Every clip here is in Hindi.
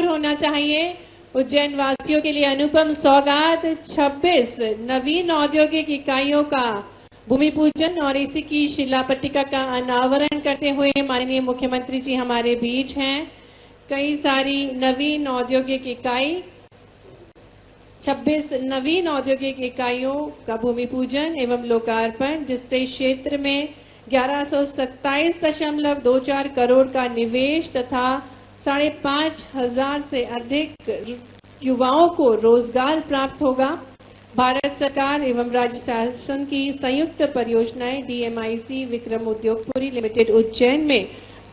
भरपूर होना चाहिए। उज्जैन वासियों के लिए अनुपम सौगात 26 नवीन औद्योगिक इकाइयों का भूमि पूजन और इसी की शिलापट्टिका का अनावरण करते हुए माननीय मुख्यमंत्री जी हमारे बीच हैं। कई सारी नवीन औद्योगिक इकाई 26 नवीन औद्योगिक इकाइयों का भूमि पूजन एवं लोकार्पण, जिससे क्षेत्र में 1127.24 करोड़ का निवेश तथा 5,500 से अधिक युवाओं को रोजगार प्राप्त होगा। भारत सरकार एवं राज्य शासन की संयुक्त परियोजनाएं DMIC विक्रम उद्योगपुरी लिमिटेड उज्जैन में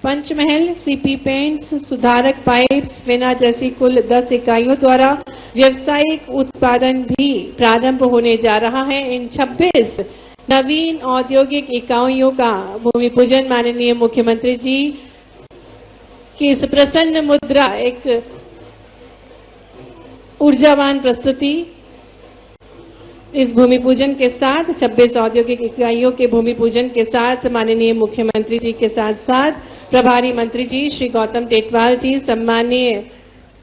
पंचमहल, सीपी पेंट्स, सुधारक पाइप्स, फेना जैसी कुल 10 इकाइयों द्वारा व्यावसायिक उत्पादन भी प्रारंभ होने जा रहा है। इन 26 नवीन औद्योगिक इकाइयों का भूमि पूजन माननीय मुख्यमंत्री जी की इस प्रसन्न मुद्रा, एक ऊर्जावान प्रस्तुति, इस भूमि पूजन के साथ 26 औद्योगिक इकाइयों के भूमि पूजन के साथ माननीय मुख्यमंत्री जी के साथ साथ प्रभारी मंत्री जी श्री गौतम टेटवाल जी, सम्मानीय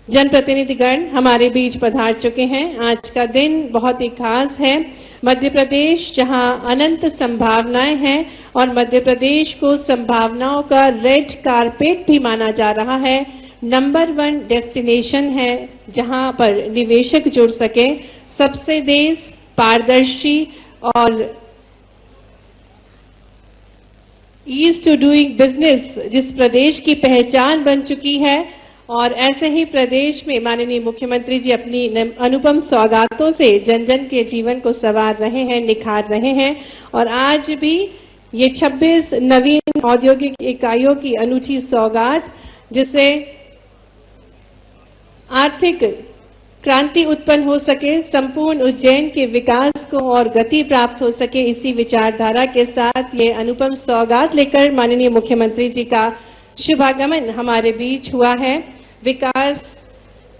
जनप्रतिनिधिगण हमारे बीच पधार चुके हैं। आज का दिन बहुत ही खास है। मध्य प्रदेश जहां अनंत संभावनाएं हैं और मध्य प्रदेश को संभावनाओं का रेड कारपेट भी माना जा रहा है। नंबर 1 डेस्टिनेशन है जहां पर निवेशक जुड़ सके। सबसे देश पारदर्शी और ईज टू डूइंग बिजनेस जिस प्रदेश की पहचान बन चुकी है, और ऐसे ही प्रदेश में माननीय मुख्यमंत्री जी अपनी अनुपम सौगातों से जन जन के जीवन को संवार रहे हैं, निखार रहे हैं। और आज भी ये 26 नवीन औद्योगिक इकाइयों की अनूठी सौगात, जिससे आर्थिक क्रांति उत्पन्न हो सके, संपूर्ण उज्जैन के विकास को और गति प्राप्त हो सके, इसी विचारधारा के साथ ये अनुपम सौगात लेकर माननीय मुख्यमंत्री जी का शुभागमन हमारे बीच हुआ है। विकास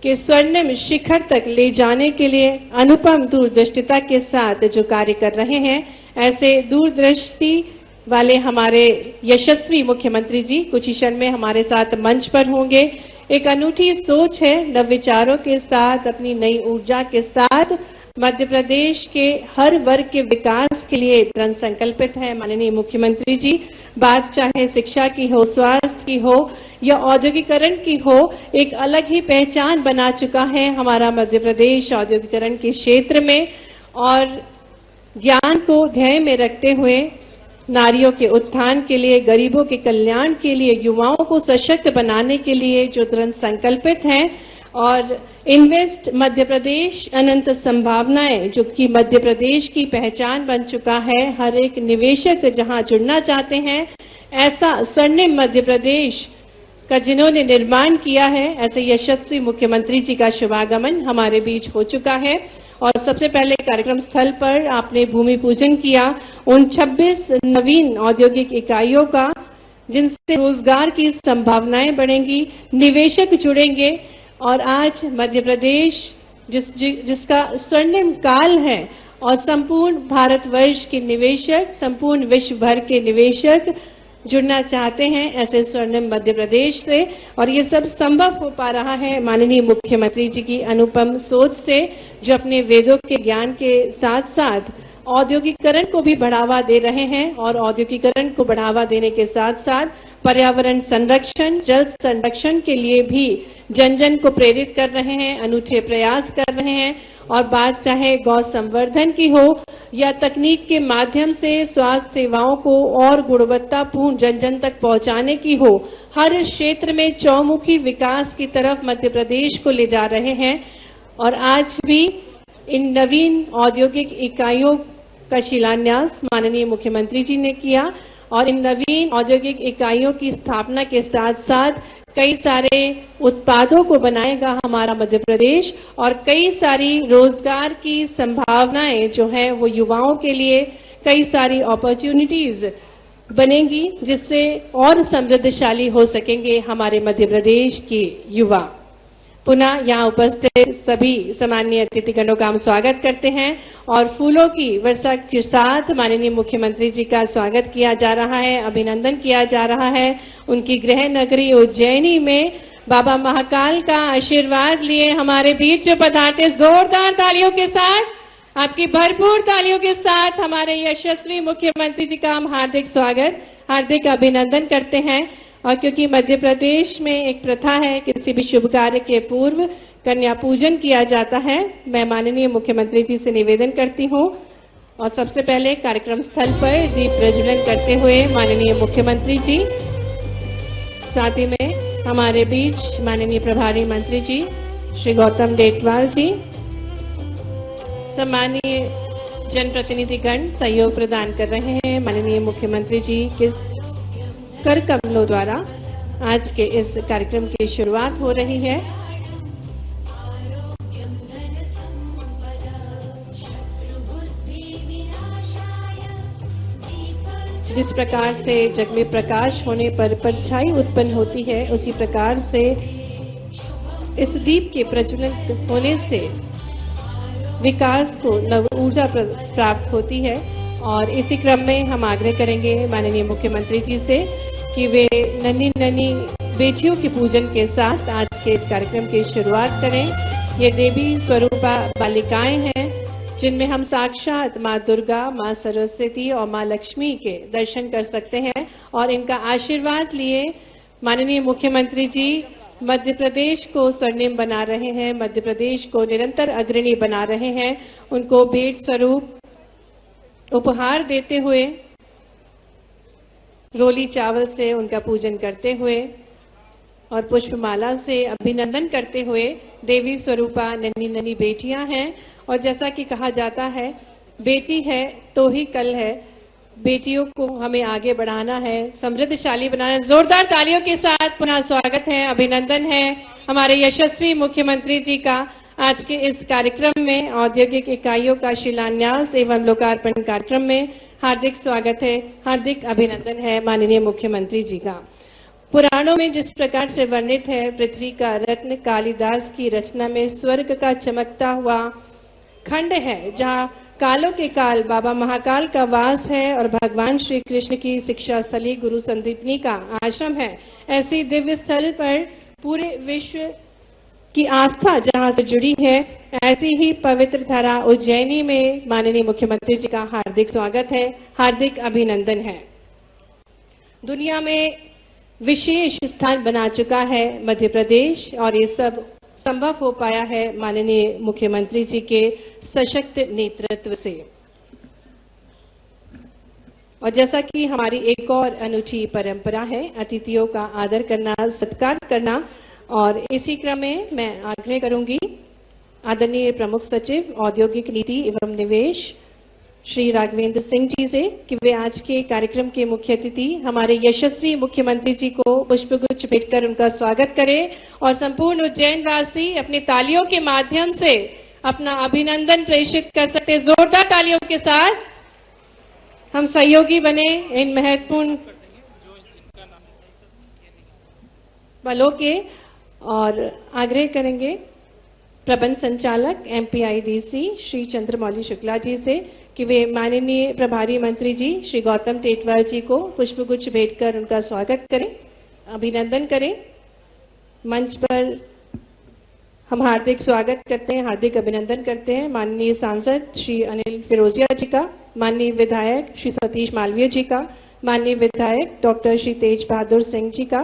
के स्वर्णिम शिखर तक ले जाने के लिए अनुपम दूरदृष्टिता के साथ जो कार्य कर रहे हैं, ऐसे दूरदृष्टि वाले हमारे यशस्वी मुख्यमंत्री जी कुछ ही क्षण में हमारे साथ मंच पर होंगे। एक अनूठी सोच है, नवविचारों के साथ, अपनी नई ऊर्जा के साथ मध्य प्रदेश के हर वर्ग के विकास के लिए दृढ़ संकल्पित है माननीय मुख्यमंत्री जी। बात चाहे शिक्षा की हो, स्वास्थ्य की हो या औद्योगिकरण की हो, एक अलग ही पहचान बना चुका है हमारा मध्य प्रदेश औद्योगिकरण के क्षेत्र में। और ज्ञान को ध्येय में रखते हुए नारियों के उत्थान के लिए, गरीबों के कल्याण के लिए, युवाओं को सशक्त बनाने के लिए जो दृढ़ संकल्पित हैं, और इन्वेस्ट मध्य प्रदेश अनंत संभावनाएं जो कि मध्य प्रदेश की पहचान बन चुका है। हर एक निवेशक जहां जुड़ना चाहते हैं, ऐसा स्वर्णिम मध्य प्रदेश का जिन्होंने निर्माण किया है, ऐसे यशस्वी मुख्यमंत्री जी का शुभागमन हमारे बीच हो चुका है। और सबसे पहले कार्यक्रम स्थल पर आपने भूमि पूजन किया उन 26 नवीन औद्योगिक इकाइयों का, जिनसे रोजगार की संभावनाएं बढ़ेंगी, निवेशक जुड़ेंगे। और आज मध्य प्रदेश जिसका स्वर्णिम काल है, और संपूर्ण भारतवर्ष के निवेशक, संपूर्ण विश्व भर के निवेशक जुड़ना चाहते हैं ऐसे स्वर्णिम मध्य प्रदेश से। और ये सब संभव हो पा रहा है माननीय मुख्यमंत्री जी की अनुपम सोच से, जो अपने वेदों के ज्ञान के साथ साथ औद्योगिकरण को भी बढ़ावा दे रहे हैं, और औद्योगिकरण को बढ़ावा देने के साथ साथ पर्यावरण संरक्षण, जल संरक्षण के लिए भी जन जन को प्रेरित कर रहे हैं, अनूठे प्रयास कर रहे हैं। और बात चाहे गौ संवर्धन की हो या तकनीक के माध्यम से स्वास्थ्य सेवाओं को और गुणवत्तापूर्ण जन जन तक पहुंचाने की हो, हर क्षेत्र में चौमुखी विकास की तरफ मध्य प्रदेश को ले जा रहे हैं। और आज भी इन नवीन औद्योगिक इकाइयों का शिलान्यास माननीय मुख्यमंत्री जी ने किया, और इन नवीन औद्योगिक इकाइयों की स्थापना के साथ साथ कई सारे उत्पादों को बनाएगा हमारा मध्य प्रदेश, और कई सारी रोजगार की संभावनाएं जो है वो युवाओं के लिए कई सारी अपॉर्चुनिटीज बनेंगी, जिससे और समृद्धशाली हो सकेंगे हमारे मध्य प्रदेश के युवा। पुनः यहाँ उपस्थित सभी सम्माननीय अतिथिगणों का हम स्वागत करते हैं, और फूलों की वर्षा के साथ माननीय मुख्यमंत्री जी का स्वागत किया जा रहा है, अभिनंदन किया जा रहा है। उनकी गृह नगरी उज्जैनी में बाबा महाकाल का आशीर्वाद लिए हमारे बीच जो पधारते, जोरदार तालियों के साथ, आपकी भरपूर तालियों के साथ हमारे यशस्वी मुख्यमंत्री जी का हम हार्दिक स्वागत, हार्दिक अभिनंदन करते हैं। और क्योंकि मध्य प्रदेश में एक प्रथा है, किसी भी शुभ कार्य के पूर्व कन्या पूजन किया जाता है, मैं माननीय मुख्यमंत्री जी से निवेदन करती हूं और सबसे पहले कार्यक्रम स्थल पर दीप प्रज्वलन करते हुए माननीय मुख्यमंत्री जी, साथ ही में हमारे बीच माननीय प्रभारी मंत्री जी श्री गौतम टेटवाल जी, सम्मानीय जनप्रतिनिधिगण सहयोग प्रदान कर रहे हैं। माननीय मुख्यमंत्री जी के कर कमलों द्वारा आज के इस कार्यक्रम की शुरुआत हो रही है। जिस प्रकार से जग में प्रकाश होने पर परछाई उत्पन्न होती है, उसी प्रकार से इस दीप के प्रज्वलन होने से विकास को नव ऊर्जा प्राप्त होती है। और इसी क्रम में हम आग्रह करेंगे माननीय मुख्यमंत्री जी से कि वे नन्ही नन्ही बेटियों के पूजन के साथ आज के इस कार्यक्रम की शुरुआत करें। ये देवी स्वरूपा बालिकाएं हैं जिनमें हम साक्षात माँ दुर्गा, माँ सरस्वती और माँ लक्ष्मी के दर्शन कर सकते हैं। और इनका आशीर्वाद लिए माननीय मुख्यमंत्री जी मध्य प्रदेश को स्वर्णिम बना रहे हैं, मध्य प्रदेश को निरंतर अग्रणी बना रहे हैं। उनको भेंट स्वरूप उपहार देते हुए, रोली चावल से उनका पूजन करते हुए और पुष्पमाला से अभिनंदन करते हुए, देवी स्वरूपा नन्ही नन्ही बेटियां हैं। और जैसा कि कहा जाता है, बेटी है तो ही कल है, बेटियों को हमें आगे बढ़ाना है, समृद्धशाली बनाना है। जोरदार तालियों के साथ पुनः स्वागत है, अभिनंदन है हमारे यशस्वी मुख्यमंत्री जी का आज के इस कार्यक्रम में, औद्योगिक इकाइयों का शिलान्यास एवं लोकार्पण कार्यक्रम में। हार्दिक स्वागत है, हार्दिक अभिनंदन है माननीय मुख्यमंत्री जी का। पुराणों में जिस प्रकार से वर्णित है, पृथ्वी का रत्न कालिदास की रचना में स्वर्ग का चमकता हुआ खंड है, जहां कालों के काल बाबा महाकाल का वास है और भगवान श्री कृष्ण की शिक्षा स्थली गुरु संदीपनी का आश्रम है। ऐसी दिव्य स्थल पर पूरे विश्व की आस्था जहां से जुड़ी है, ऐसी ही पवित्र धरा उज्जैनी में माननीय मुख्यमंत्री जी का हार्दिक स्वागत है, हार्दिक अभिनंदन है। दुनिया में विशेष स्थान बना चुका है मध्य प्रदेश और ये सब संभव हो पाया है माननीय मुख्यमंत्री जी के सशक्त नेतृत्व से। और जैसा कि हमारी एक और अनूठी परंपरा है, अतिथियों का आदर करना, सत्कार करना, और इसी क्रम में मैं आग्रह करूंगी आदरणीय प्रमुख सचिव औद्योगिक नीति एवं निवेश श्री राघवेंद्र सिंह जी से कि वे आज के कार्यक्रम के मुख्य अतिथि हमारे यशस्वी मुख्यमंत्री जी को पुष्पगुच्छ भेंटकर उनका स्वागत करें और संपूर्ण उज्जैन वासी अपनी तालियों के माध्यम से अपना अभिनंदन प्रेषित कर सकते हैं। जोरदार तालियों के साथ हम सहयोगी बने इन महत्वपूर्ण पलों के। और आग्रह करेंगे प्रबंध संचालक MPIDC श्री चंद्रमौली शुक्ला जी से कि वे माननीय प्रभारी मंत्री जी श्री गौतम टेटवाल जी को पुष्पगुच्छ भेंटकर उनका स्वागत करें, अभिनंदन करें। मंच पर हम हार्दिक स्वागत करते हैं, हार्दिक अभिनंदन करते हैं माननीय सांसद श्री अनिल फिरोजिया जी का, माननीय विधायक श्री सतीश मालवीय जी का, माननीय विधायक डॉक्टर श्री तेज बहादुर सिंह जी का,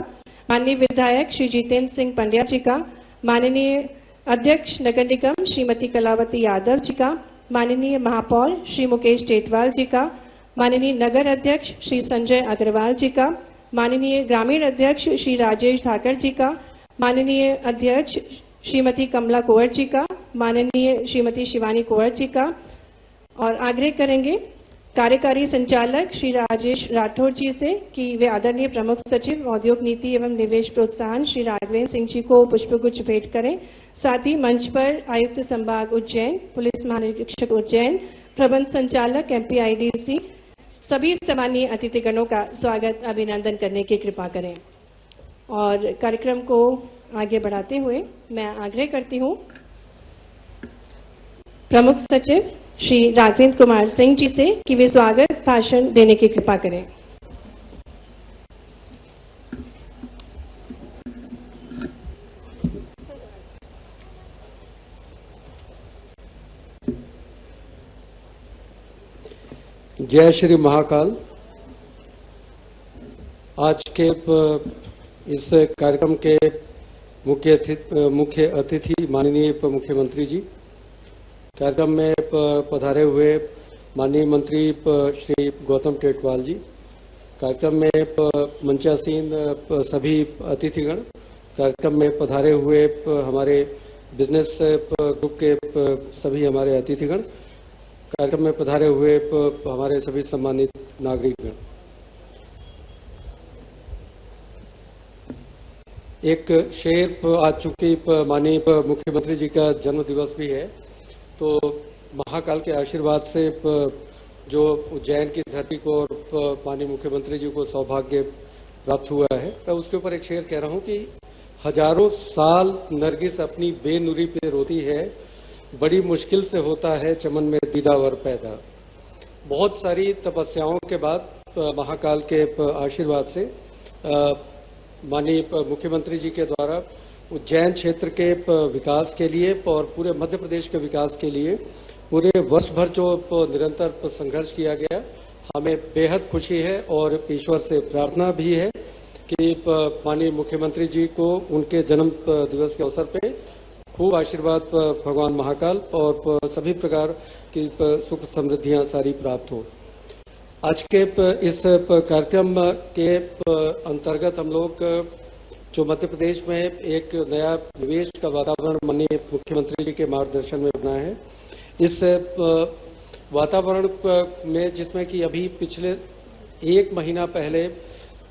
माननीय विधायक श्री जितेंद्र सिंह पंड्या जी का, माननीय अध्यक्ष नगर निगम श्रीमती कलावती यादव जी का, माननीय महापौर श्री मुकेश टेटवाल जी का, माननीय नगर अध्यक्ष श्री संजय अग्रवाल जी का, माननीय ग्रामीण अध्यक्ष श्री राजेश धाकर जी का, माननीय अध्यक्ष श्रीमती कमला कुंवर जी का, माननीय श्रीमती शिवानी कुंवर जी का। और आग्रह करेंगे कार्यकारी संचालक श्री राजेश राठौर जी से कि वे आदरणीय प्रमुख सचिव औद्योग नीति एवं निवेश प्रोत्साहन श्री राघवेंद्र सिंह जी को पुष्पगुच्छ भेंट करें। साथ ही मंच पर आयुक्त संभाग उज्जैन, पुलिस महानिरीक्षक उज्जैन, प्रबंध संचालक MPIDC, सभी सम्मानीय अतिथिगणों का स्वागत अभिनंदन करने की कृपा करें। और कार्यक्रम को आगे बढ़ाते हुए मैं आग्रह करती हूं प्रमुख सचिव श्री राघवेंद्र कुमार सिंह जी से कि वे स्वागत भाषण देने की कृपा करें। जय श्री महाकाल। आज के इस कार्यक्रम के मुख्य अतिथि माननीय मुख्यमंत्री जी, कार्यक्रम में पधारे हुए माननीय मंत्री श्री गौतम टेटवाल जी, कार्यक्रम में मंचासीन सभी अतिथिगण, कार्यक्रम में पधारे हुए हमारे बिजनेस ग्रुप के सभी हमारे अतिथिगण, कार्यक्रम में पधारे हुए हमारे सभी सम्मानित नागरिकगण। एक शेर आज चूंकि माननीय मुख्यमंत्री जी का जन्म दिवस भी है, तो महाकाल के आशीर्वाद से जो उज्जैन की धरती को और माननीय मुख्यमंत्री जी को सौभाग्य प्राप्त हुआ है, मैं उसके ऊपर एक शेर कह रहा हूं कि हजारों साल नरगिस अपनी बेनुरी पे रोती है, बड़ी मुश्किल से होता है चमन में दीदावर पैदा। बहुत सारी तपस्याओं के बाद महाकाल के आशीर्वाद से माननीय मुख्यमंत्री जी के द्वारा उज्जैन क्षेत्र के विकास के लिए और पूरे मध्य प्रदेश के विकास के लिए पूरे वर्ष भर जो निरंतर संघर्ष किया गया, हमें बेहद खुशी है और ईश्वर से प्रार्थना भी है कि माननीय मुख्यमंत्री जी को उनके जन्म दिवस के अवसर पे खूब आशीर्वाद भगवान महाकाल और सभी प्रकार की सुख समृद्धियां सारी प्राप्त हो। आज के इस कार्यक्रम के अंतर्गत हम लोग जो मध्य प्रदेश में एक नया निवेश का वातावरण माननीय मुख्यमंत्री जी के मार्गदर्शन में बना है, इस वातावरण में जिसमें कि अभी पिछले एक महीना पहले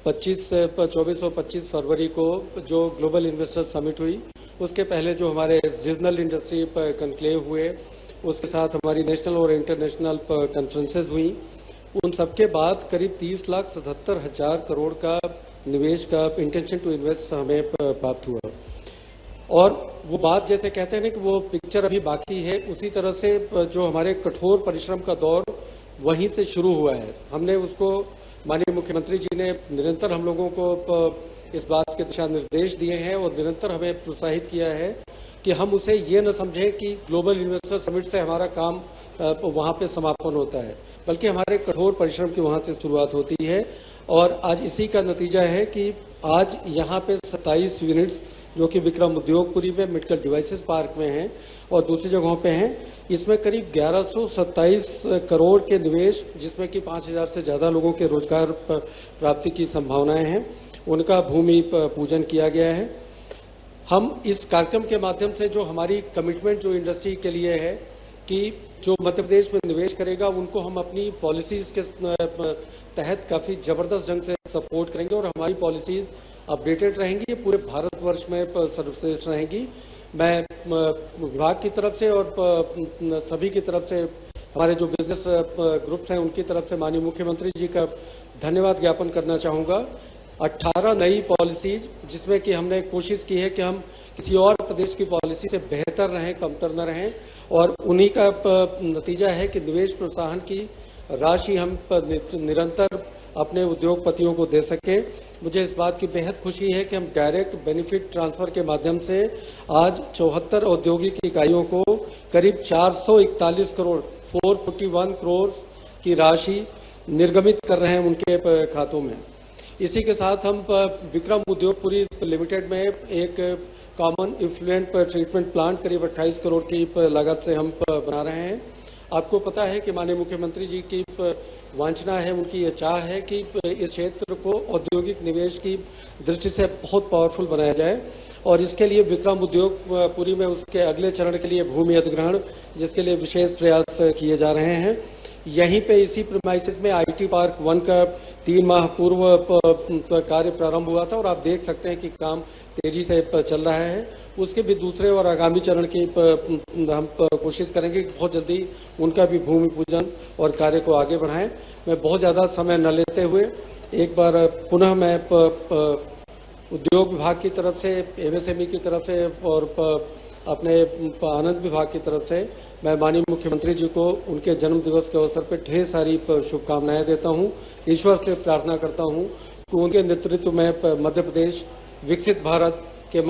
24 और 25 फरवरी को जो ग्लोबल इन्वेस्टर समिट हुई, उसके पहले जो हमारे रीजनल इंडस्ट्री कॉन्क्लेव हुए, उसके साथ हमारी नेशनल और इंटरनेशनल कॉन्फ्रेंसेज हुई, उन सबके बाद करीब 30,77,000 करोड़ का निवेश का इंटेंशन टू इन्वेस्ट हमें प्राप्त हुआ। और वो बात जैसे कहते हैं ना कि वो पिक्चर अभी बाकी है, उसी तरह से जो हमारे कठोर परिश्रम का दौर वहीं से शुरू हुआ है। हमने उसको माननीय मुख्यमंत्री जी ने निरंतर हम लोगों को इस बात के दिशा निर्देश दिए हैं और निरंतर हमें प्रोत्साहित किया है कि हम उसे ये न समझें कि ग्लोबल इन्वेस्टर समिट से हमारा काम वहां पे समापन होता है, बल्कि हमारे कठोर परिश्रम की वहां से शुरुआत होती है। और आज इसी का नतीजा है कि आज यहाँ पे 27 यूनिट्स जो कि विक्रम उद्योगपुरी में मेडिकल डिवाइसेस पार्क में हैं और दूसरी जगहों पे हैं, इसमें करीब 1127 करोड़ के निवेश, जिसमें कि 5,000 से ज्यादा लोगों के रोजगार प्राप्ति की संभावनाएं हैं, उनका भूमि पूजन किया गया है। हम इस कार्यक्रम के माध्यम से जो हमारी कमिटमेंट जो इंडस्ट्री के लिए है कि जो मध्य प्रदेश में निवेश करेगा उनको हम अपनी पॉलिसीज के तहत काफी जबरदस्त ढंग से सपोर्ट करेंगे और हमारी पॉलिसीज अपडेटेड रहेंगी, पूरे भारतवर्ष में सर्वश्रेष्ठ रहेंगी। मैं विभाग की तरफ से और सभी की तरफ से, हमारे जो बिजनेस ग्रुप्स हैं उनकी तरफ से माननीय मुख्यमंत्री जी का धन्यवाद ज्ञापन करना चाहूंगा। 18 नई पॉलिसीज, जिसमें कि हमने कोशिश की है कि हम किसी और प्रदेश की पॉलिसी से बेहतर रहें, कमतर न रहें, और उन्हीं का नतीजा है कि निवेश प्रोत्साहन की राशि हम निरंतर अपने उद्योगपतियों को दे सके। मुझे इस बात की बेहद खुशी है कि हम डायरेक्ट बेनिफिट ट्रांसफर के माध्यम से आज 74 औद्योगिक इकाइयों को करीब 441 करोड़ 441 करोड़ की राशि निर्गमित कर रहे हैं उनके खातों में। इसी के साथ हम विक्रम उद्योगपुरी लिमिटेड में एक कॉमन इफ्लुएंट ट्रीटमेंट प्लांट करीब 28 करोड़ की लागत से हम बना रहे हैं। आपको पता है कि माननीय मुख्यमंत्री जी की वांछना है, उनकी ये चाह है कि इस क्षेत्र को औद्योगिक निवेश की दृष्टि से बहुत पावरफुल बनाया जाए और इसके लिए विक्रम उद्योगपुरी में उसके अगले चरण के लिए भूमि अधिग्रहण, जिसके लिए विशेष प्रयास किए जा रहे हैं। यहीं पे इसी प्रीमाइसेस में आईटी पार्क 1 का 3 माह पूर्व कार्य प्रारंभ हुआ था और आप देख सकते हैं कि काम तेजी से चल रहा है। उसके भी दूसरे और आगामी चरण की हम कोशिश करेंगे कि बहुत जल्दी उनका भी भूमि पूजन और कार्य को आगे बढ़ाएं। मैं बहुत ज्यादा समय न लेते हुए एक बार पुनः मैं उद्योग विभाग की तरफ से, एमएसएमई की तरफ से और अपने आनंद विभाग की तरफ से मैं माननीय मुख्यमंत्री जी को उनके जन्म दिवस के अवसर पर ढेर सारी शुभकामनाएं देता हूं। ईश्वर से प्रार्थना करता हूं कि उनके नेतृत्व में मध्य प्रदेश विकसित भारत के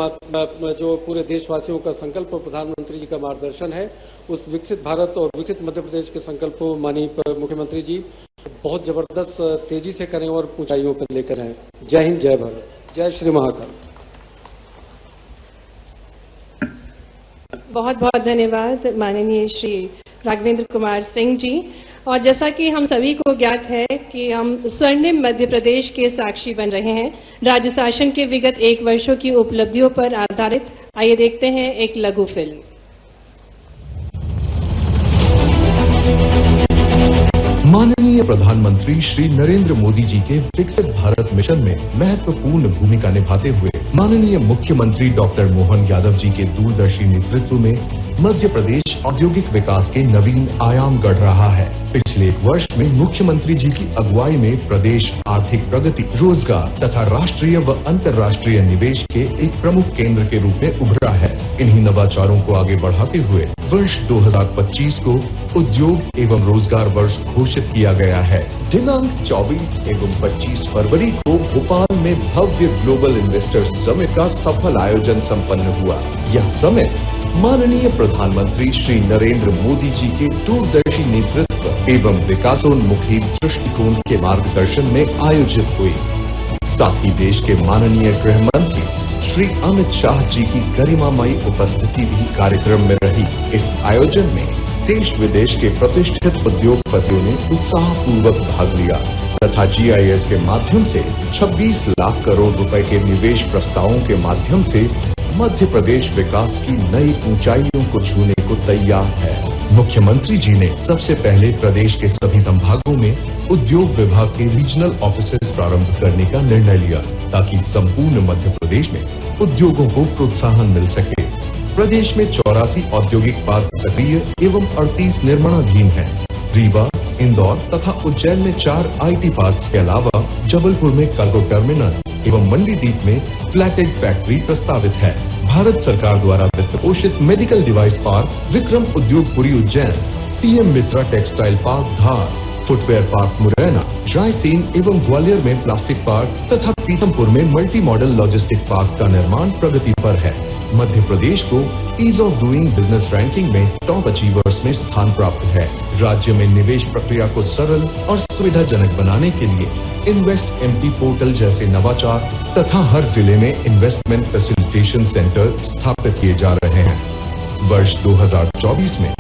जो पूरे देशवासियों का संकल्प और प्रधानमंत्री जी का मार्गदर्शन है, उस विकसित भारत और विकसित मध्य प्रदेश के संकल्प को माननीय मुख्यमंत्री जी बहुत जबरदस्त तेजी से करें और ऊंचाइयों पर लेकर आए। जय हिंद, जय भारत, जय श्री महाकाल। बहुत बहुत धन्यवाद माननीय श्री राघवेंद्र कुमार सिंह जी। और जैसा कि हम सभी को ज्ञात है कि हम स्वर्णिम मध्य प्रदेश के साक्षी बन रहे हैं राज्य शासन के विगत 1 वर्षों की उपलब्धियों पर आधारित। आइए देखते हैं एक लघु फिल्म। माननीय प्रधानमंत्री श्री नरेंद्र मोदी जी के विकसित भारत मिशन में महत्वपूर्ण भूमिका निभाते हुए माननीय मुख्यमंत्री डॉक्टर मोहन यादव जी के दूरदर्शी नेतृत्व में मध्य प्रदेश औद्योगिक विकास के नवीन आयाम गढ़ रहा है। पिछले 1 वर्ष में मुख्यमंत्री जी की अगुवाई में प्रदेश आर्थिक प्रगति, रोजगार तथा राष्ट्रीय व अंतर्राष्ट्रीय निवेश के एक प्रमुख केंद्र के रूप में उभरा है। इन्हीं नवाचारों को आगे बढ़ाते हुए वर्ष 2025 को उद्योग एवं रोजगार वर्ष घोषित किया गया है। दिनांक 24 एवं 25 फरवरी को भोपाल में भव्य ग्लोबल इन्वेस्टर्स समिट का सफल आयोजन संपन्न हुआ। यह समिट माननीय प्रधानमंत्री श्री नरेंद्र मोदी जी के दूरदर्शी नेतृत्व एवं विकासोन्मुखी दृष्टिकोण के मार्गदर्शन में आयोजित हुई। साथ ही देश के माननीय गृह मंत्री श्री अमित शाह जी की गरिमामयी उपस्थिति भी कार्यक्रम में रही। इस आयोजन में देश विदेश के प्रतिष्ठित उद्योगपतियों ने उत्साहपूर्वक भाग लिया तथा GIS के माध्यम से 26 लाख करोड़ रुपए के निवेश प्रस्तावों के माध्यम से मध्य प्रदेश विकास की नई ऊंचाइयों को छूने को तैयार है। मुख्यमंत्री जी ने सबसे पहले प्रदेश के सभी संभागों में उद्योग विभाग के रीजनल ऑफिसेज प्रारंभ करने का निर्णय लिया ताकि संपूर्ण मध्य प्रदेश में उद्योगों को प्रोत्साहन मिल सके। प्रदेश में 84 औद्योगिक पार्क सक्रिय एवं 38 निर्माणाधीन हैं। रीवा, इंदौर तथा उज्जैन में 4 IT पार्क्स के अलावा जबलपुर में कार्गो टर्मिनल एवं मंडीदीप में फ्लैटेज फैक्ट्री प्रस्तावित है। भारत सरकार द्वारा वित्त पोषित medical device park Vikram Udyogpuri Ujjain, PM Mitra textile park Dhar, footwear park Morena, Raisen एवं ग्वालियर में प्लास्टिक पार्क तथा पीतमपुर में मल्टी मॉडल लॉजिस्टिक पार्क का निर्माण प्रगति पर है। मध्य प्रदेश को ease of doing business ranking में टॉप अचीवर्स में स्थान प्राप्त है। राज्य में निवेश प्रक्रिया को सरल और सुविधाजनक बनाने के लिए इन्वेस्ट MP पोर्टल जैसे नवाचार तथा हर जिले में इन्वेस्टमेंट फैसिलिटेशन सेंटर स्थापित किए जा रहे हैं। वर्ष 2024 में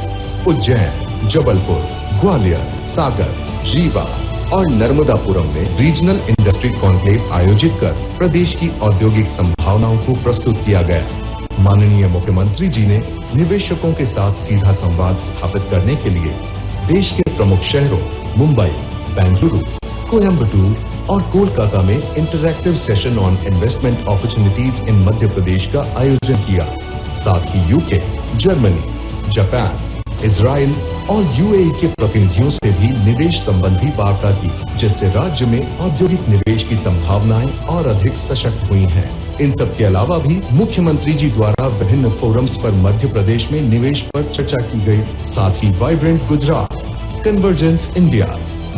उज्जैन, जबलपुर, ग्वालियर, सागर, रीवा और नर्मदापुरम में रीजनल इंडस्ट्री कॉन्क्लेव आयोजित कर प्रदेश की औद्योगिक संभावनाओं को प्रस्तुत किया गया। माननीय मुख्यमंत्री जी ने निवेशकों के साथ सीधा संवाद स्थापित करने के लिए देश के प्रमुख शहरों मुंबई, बेंगलुरु, कोयम्बटूर और कोलकाता में interactive session on investment opportunities in Madhya Pradesh का आयोजन किया। साथ ही UK, जर्मनी, जापान, इजराइल और UAE के प्रतिनिधियों से भी निवेश संबंधी वार्ता की, जिससे राज्य में औद्योगिक निवेश की संभावनाएं और अधिक सशक्त हुई हैं। इन सब के अलावा भी मुख्यमंत्री जी द्वारा विभिन्न फोरम्स पर मध्य प्रदेश में निवेश पर चर्चा की गई। साथ ही vibrant Gujarat, convergence India,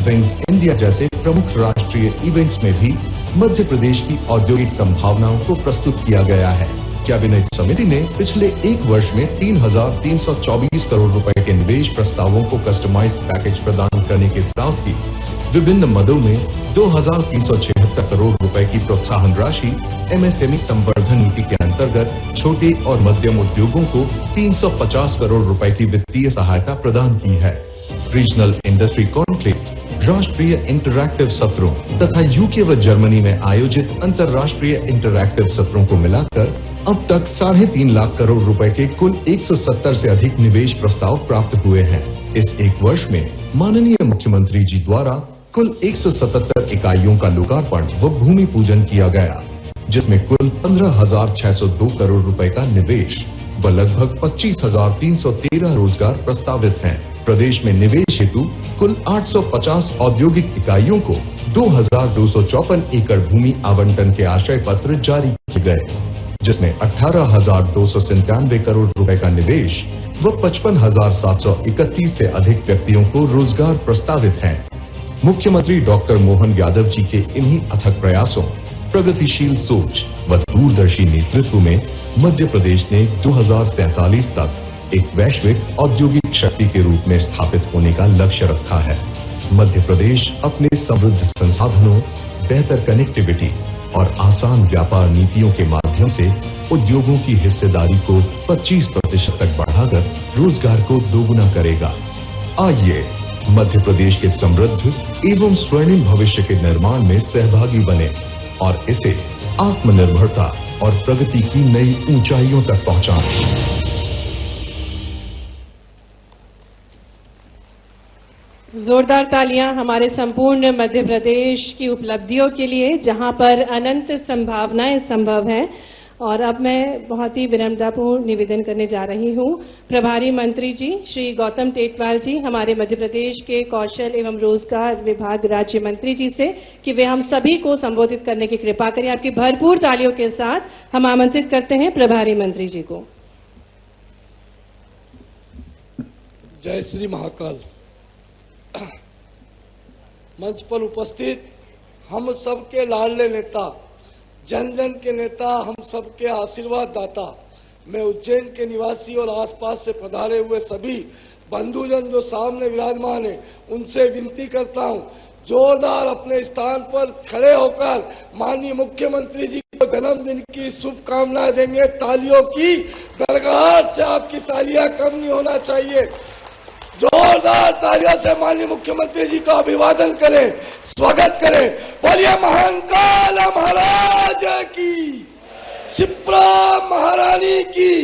wings India जैसे प्रमुख राष्ट्रीय इवेंट्स में भी मध्य प्रदेश की औद्योगिक संभावनाओं को प्रस्तुत किया गया है। कैबिनेट समिति ने पिछले 1 वर्ष में 3,324 करोड़ रुपए के निवेश प्रस्तावों को कस्टमाइज्ड पैकेज प्रदान करने के साथ ही विभिन्न मदों में 2,376 करोड़ रुपए की प्रोत्साहन राशि MSME संवर्धन नीति के अंतर्गत छोटे और मध्यम उद्योगों को 350 करोड़ रुपए की वित्तीय सहायता प्रदान की है। रीजनल इंडस्ट्री कॉन्क्लेव, राष्ट्रीय इंटरैक्टिव सत्रों तथा UK व जर्मनी में आयोजित अंतर्राष्ट्रीय इंटरैक्टिव सत्रों को मिलाकर अब तक 3.5 लाख करोड़ रुपए के कुल 170 से अधिक निवेश प्रस्ताव प्राप्त हुए हैं। इस 1 वर्ष में माननीय मुख्यमंत्री जी द्वारा कुल 177 इकाइयों का लोकार्पण व भूमि पूजन किया गया, जिसमें कुल 15,602 करोड़ रुपए का निवेश व लगभग 25,313 रोजगार प्रस्तावित हैं। प्रदेश में निवेश हेतु कुल 850 औद्योगिक इकाइयों को 2,254 एकड़ भूमि आवंटन के आशय पत्र जारी किए गए, जिसमें 18,297 करोड़ रुपए का निवेश व 55,731 से अधिक व्यक्तियों को रोजगार प्रस्तावित हैं। मुख्यमंत्री डॉक्टर मोहन यादव जी के इन्हीं अथक प्रयासों, प्रगतिशील सोच व दूरदर्शी नेतृत्व में मध्य प्रदेश ने 2047 तक एक वैश्विक औद्योगिक शक्ति के रूप में स्थापित होने का लक्ष्य रखा है। मध्य प्रदेश अपने समृद्ध संसाधनों, बेहतर कनेक्टिविटी और आसान व्यापार नीतियों के माध्यम से उद्योगों की हिस्सेदारी को 25% तक बढ़ाकर रोजगार को दोगुना करेगा। आइए मध्य प्रदेश के समृद्ध एवं स्वर्णिम भविष्य के निर्माण में सहभागी बने और इसे आत्मनिर्भरता और प्रगति की नई ऊंचाइयों तक पहुंचाएं। जोरदार तालियां हमारे संपूर्ण मध्य प्रदेश की उपलब्धियों के लिए, जहां पर अनंत संभावनाएं संभव हैं। और अब मैं बहुत ही विनम्रतापूर्ण निवेदन करने जा रही हूं प्रभारी मंत्री जी श्री गौतम टेटवाल जी, हमारे मध्य प्रदेश के कौशल एवं रोजगार विभाग राज्य मंत्री जी से कि वे हम सभी को संबोधित करने की कृपा करें। आपकी भरपूर तालियों के साथ हम आमंत्रित करते हैं प्रभारी मंत्री जी को। जय श्री महाकाल। मंच पर उपस्थित हम सबके लाडले नेता, जन जन के नेता, हम सबके आशीर्वाद दाता, मैं उज्जैन के निवासी और आसपास से पधारे हुए सभी बंधुजन जो सामने विराजमान हैं, उनसे विनती करता हूं, जोरदार अपने स्थान पर खड़े होकर माननीय मुख्यमंत्री जी को जन्मदिन की शुभकामनाएं देंगे। तालियों की गड़गड़ाहट से आपकी तालियां कम नहीं होना चाहिए। जोरदार तालियों से माननीय मुख्यमंत्री जी का अभिवादन करें, स्वागत करें। बोलिए महाकाल महाराज की, शिप्रा महारानी की।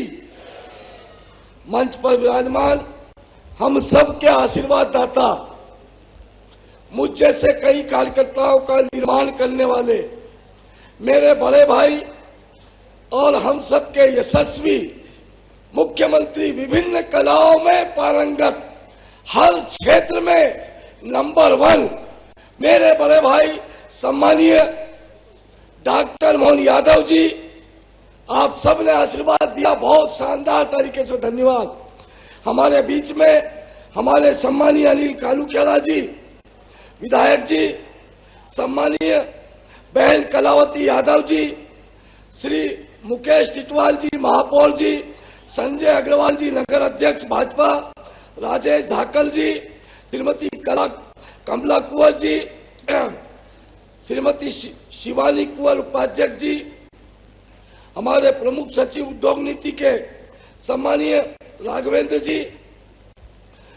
मंच पर विराजमान हम सब के आशीर्वाद दाता, मुझ जैसे कई कार्यकर्ताओं का निर्माण करने वाले मेरे बड़े भाई और हम सब के यशस्वी मुख्यमंत्री, विभिन्न कलाओं में पारंगत, हर क्षेत्र में नंबर 1 मेरे बड़े भाई सम्मानीय डॉक्टर मोहन यादव जी, आप सबने आशीर्वाद दिया, बहुत शानदार तरीके से धन्यवाद। हमारे बीच में हमारे सम्मानीय अनिल कालूखेड़ा जी विधायक जी, सम्मानीय बहन कलावती यादव जी, श्री मुकेश टिटवाल जी महापौर जी, संजय अग्रवाल जी नगर अध्यक्ष भाजपा, राजेश धाकल जी, श्रीमती कमला कुंवर जी, श्रीमती शिवानी कुंवर उपाध्यक्ष जी, हमारे प्रमुख सचिव उद्योग नीति के सम्मानीय राघवेंद्र जी,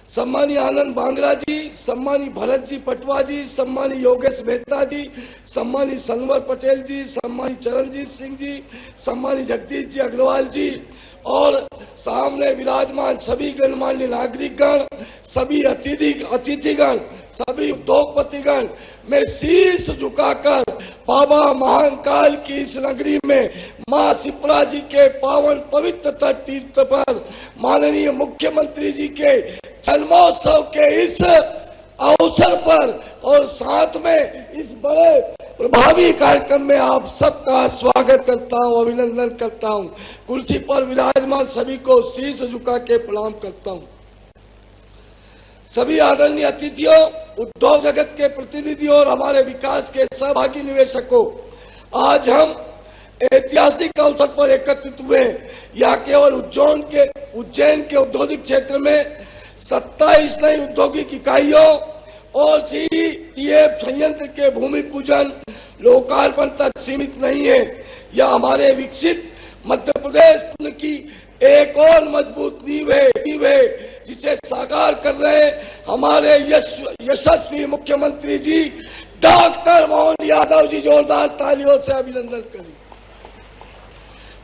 सम्मानीय आनंद बांगरा जी, सम्मानीय भरत जी पटवा जी, सम्मानीय योगेश मेहता जी, सम्मानीय सनवर पटेल जी, सम्मानीय चरणजीत सिंह जी, सम्मानीय जगदीश जी अग्रवाल जी और सामने विराजमान सभी गणमान्य नागरिकगण, सभी अतिथिगण, सभी उद्योगपतिगण, मैं शीश झुकाकर बाबा महाकाल की इस नगरी में मां शिप्रा जी के पावन पवित्र तट तीर्थ पर माननीय मुख्यमंत्री जी के जन्मोत्सव के इस अवसर पर और साथ में इस बड़े प्रभावी कार्यक्रम में आप सबका स्वागत करता हूं, अभिनंदन करता हूं। कुर्सी पर विराजमान सभी को शीश झुका के प्रणाम करता हूं। सभी आदरणीय अतिथियों, उद्योग जगत के प्रतिनिधियों और हमारे विकास के सहभागी निवेशकों, आज हम ऐतिहासिक अवसर पर एकत्रित हुए। यह केवल उज्जैन के औद्योगिक क्षेत्र में 27 नई औद्योगिक इकाइयों और सीटीएफ संयंत्र के भूमि पूजन लोकार्पण तक सीमित नहीं है। यह हमारे विकसित मध्य प्रदेश की एक और मजबूत नींव है जिसे साकार कर रहे हमारे यशस्वी मुख्यमंत्री जी डॉक्टर मोहन यादव जी। जोरदार तालियों से अभिनंदन करें।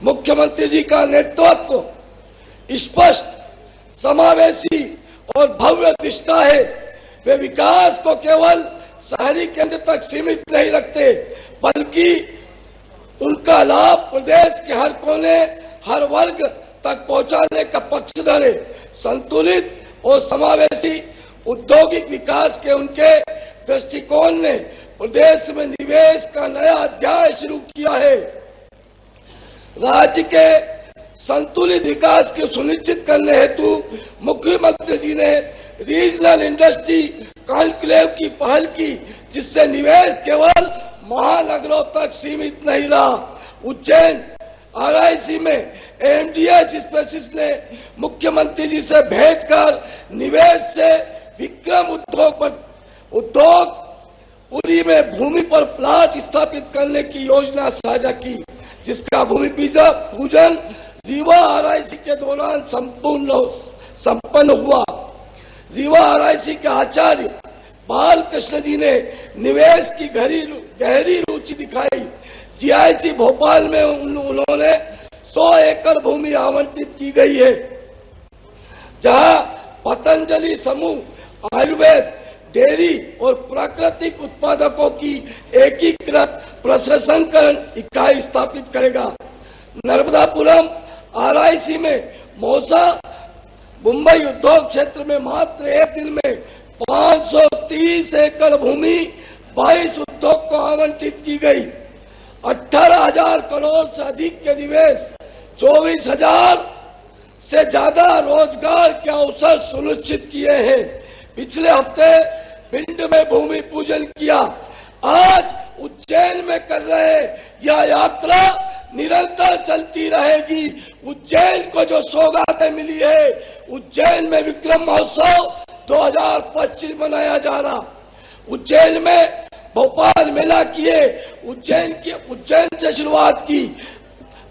मुख्यमंत्री जी का नेतृत्व स्पष्ट, समावेशी और भव्य दिशा है। वे विकास को केवल शहरी केंद्र तक सीमित नहीं रखते, बल्कि उनका लाभ प्रदेश के हर कोने, हर वर्ग तक पहुंचाने का पक्षधर है। संतुलित और समावेशी औद्योगिक विकास के उनके दृष्टिकोण ने प्रदेश में निवेश का नया अध्याय शुरू किया है। राज्य के संतुलित विकास को सुनिश्चित करने हेतु मुख्यमंत्री जी ने रीजनल इंडस्ट्री कॉन्क्लेव की पहल की, जिससे निवेश केवल महानगरों तक सीमित नहीं रहा। उज्जैन RIC में MDS स्पेसिस ने मुख्यमंत्री जी से भेंट कर निवेश से विक्रम उद्योग पुरी में भूमि पर प्लांट स्थापित करने की योजना साझा की, जिसका भूमि पूजन रीवा आरआईसी के दौरान संपन्न हुआ। रीवा आरआईसी के आचार्य बालकृष्ण जी ने निवेश की गहरी रुचि दिखाई। जीआईसी भोपाल में उन्होंने 100 एकड़ भूमि आवंटित की गई है, जहां पतंजलि समूह आयुर्वेद, डेयरी और प्राकृतिक उत्पादकों की एकीकृत प्रसंस्करण इकाई स्थापित करेगा। नर्मदापुरम आरआईसी में मौसा मुंबई उद्योग क्षेत्र में मात्र एक दिन में 530 एकड़ भूमि 22 उद्योग को आवंटित की गई। 18,000 करोड़ से अधिक के निवेश, 24,000 से ज्यादा रोजगार के अवसर सुनिश्चित किए हैं। पिछले हफ्ते भिंड में भूमि पूजन किया, आज उज्जैन में कर रहे। यह यात्रा निरंतर चलती रहेगी। उज्जैन को जो सौगातें मिली है, उज्जैन में विक्रम महोत्सव 2025 मनाया जा रहा। उज्जैन में भोपाल मेला किए, उज्जैन से शुरुआत की।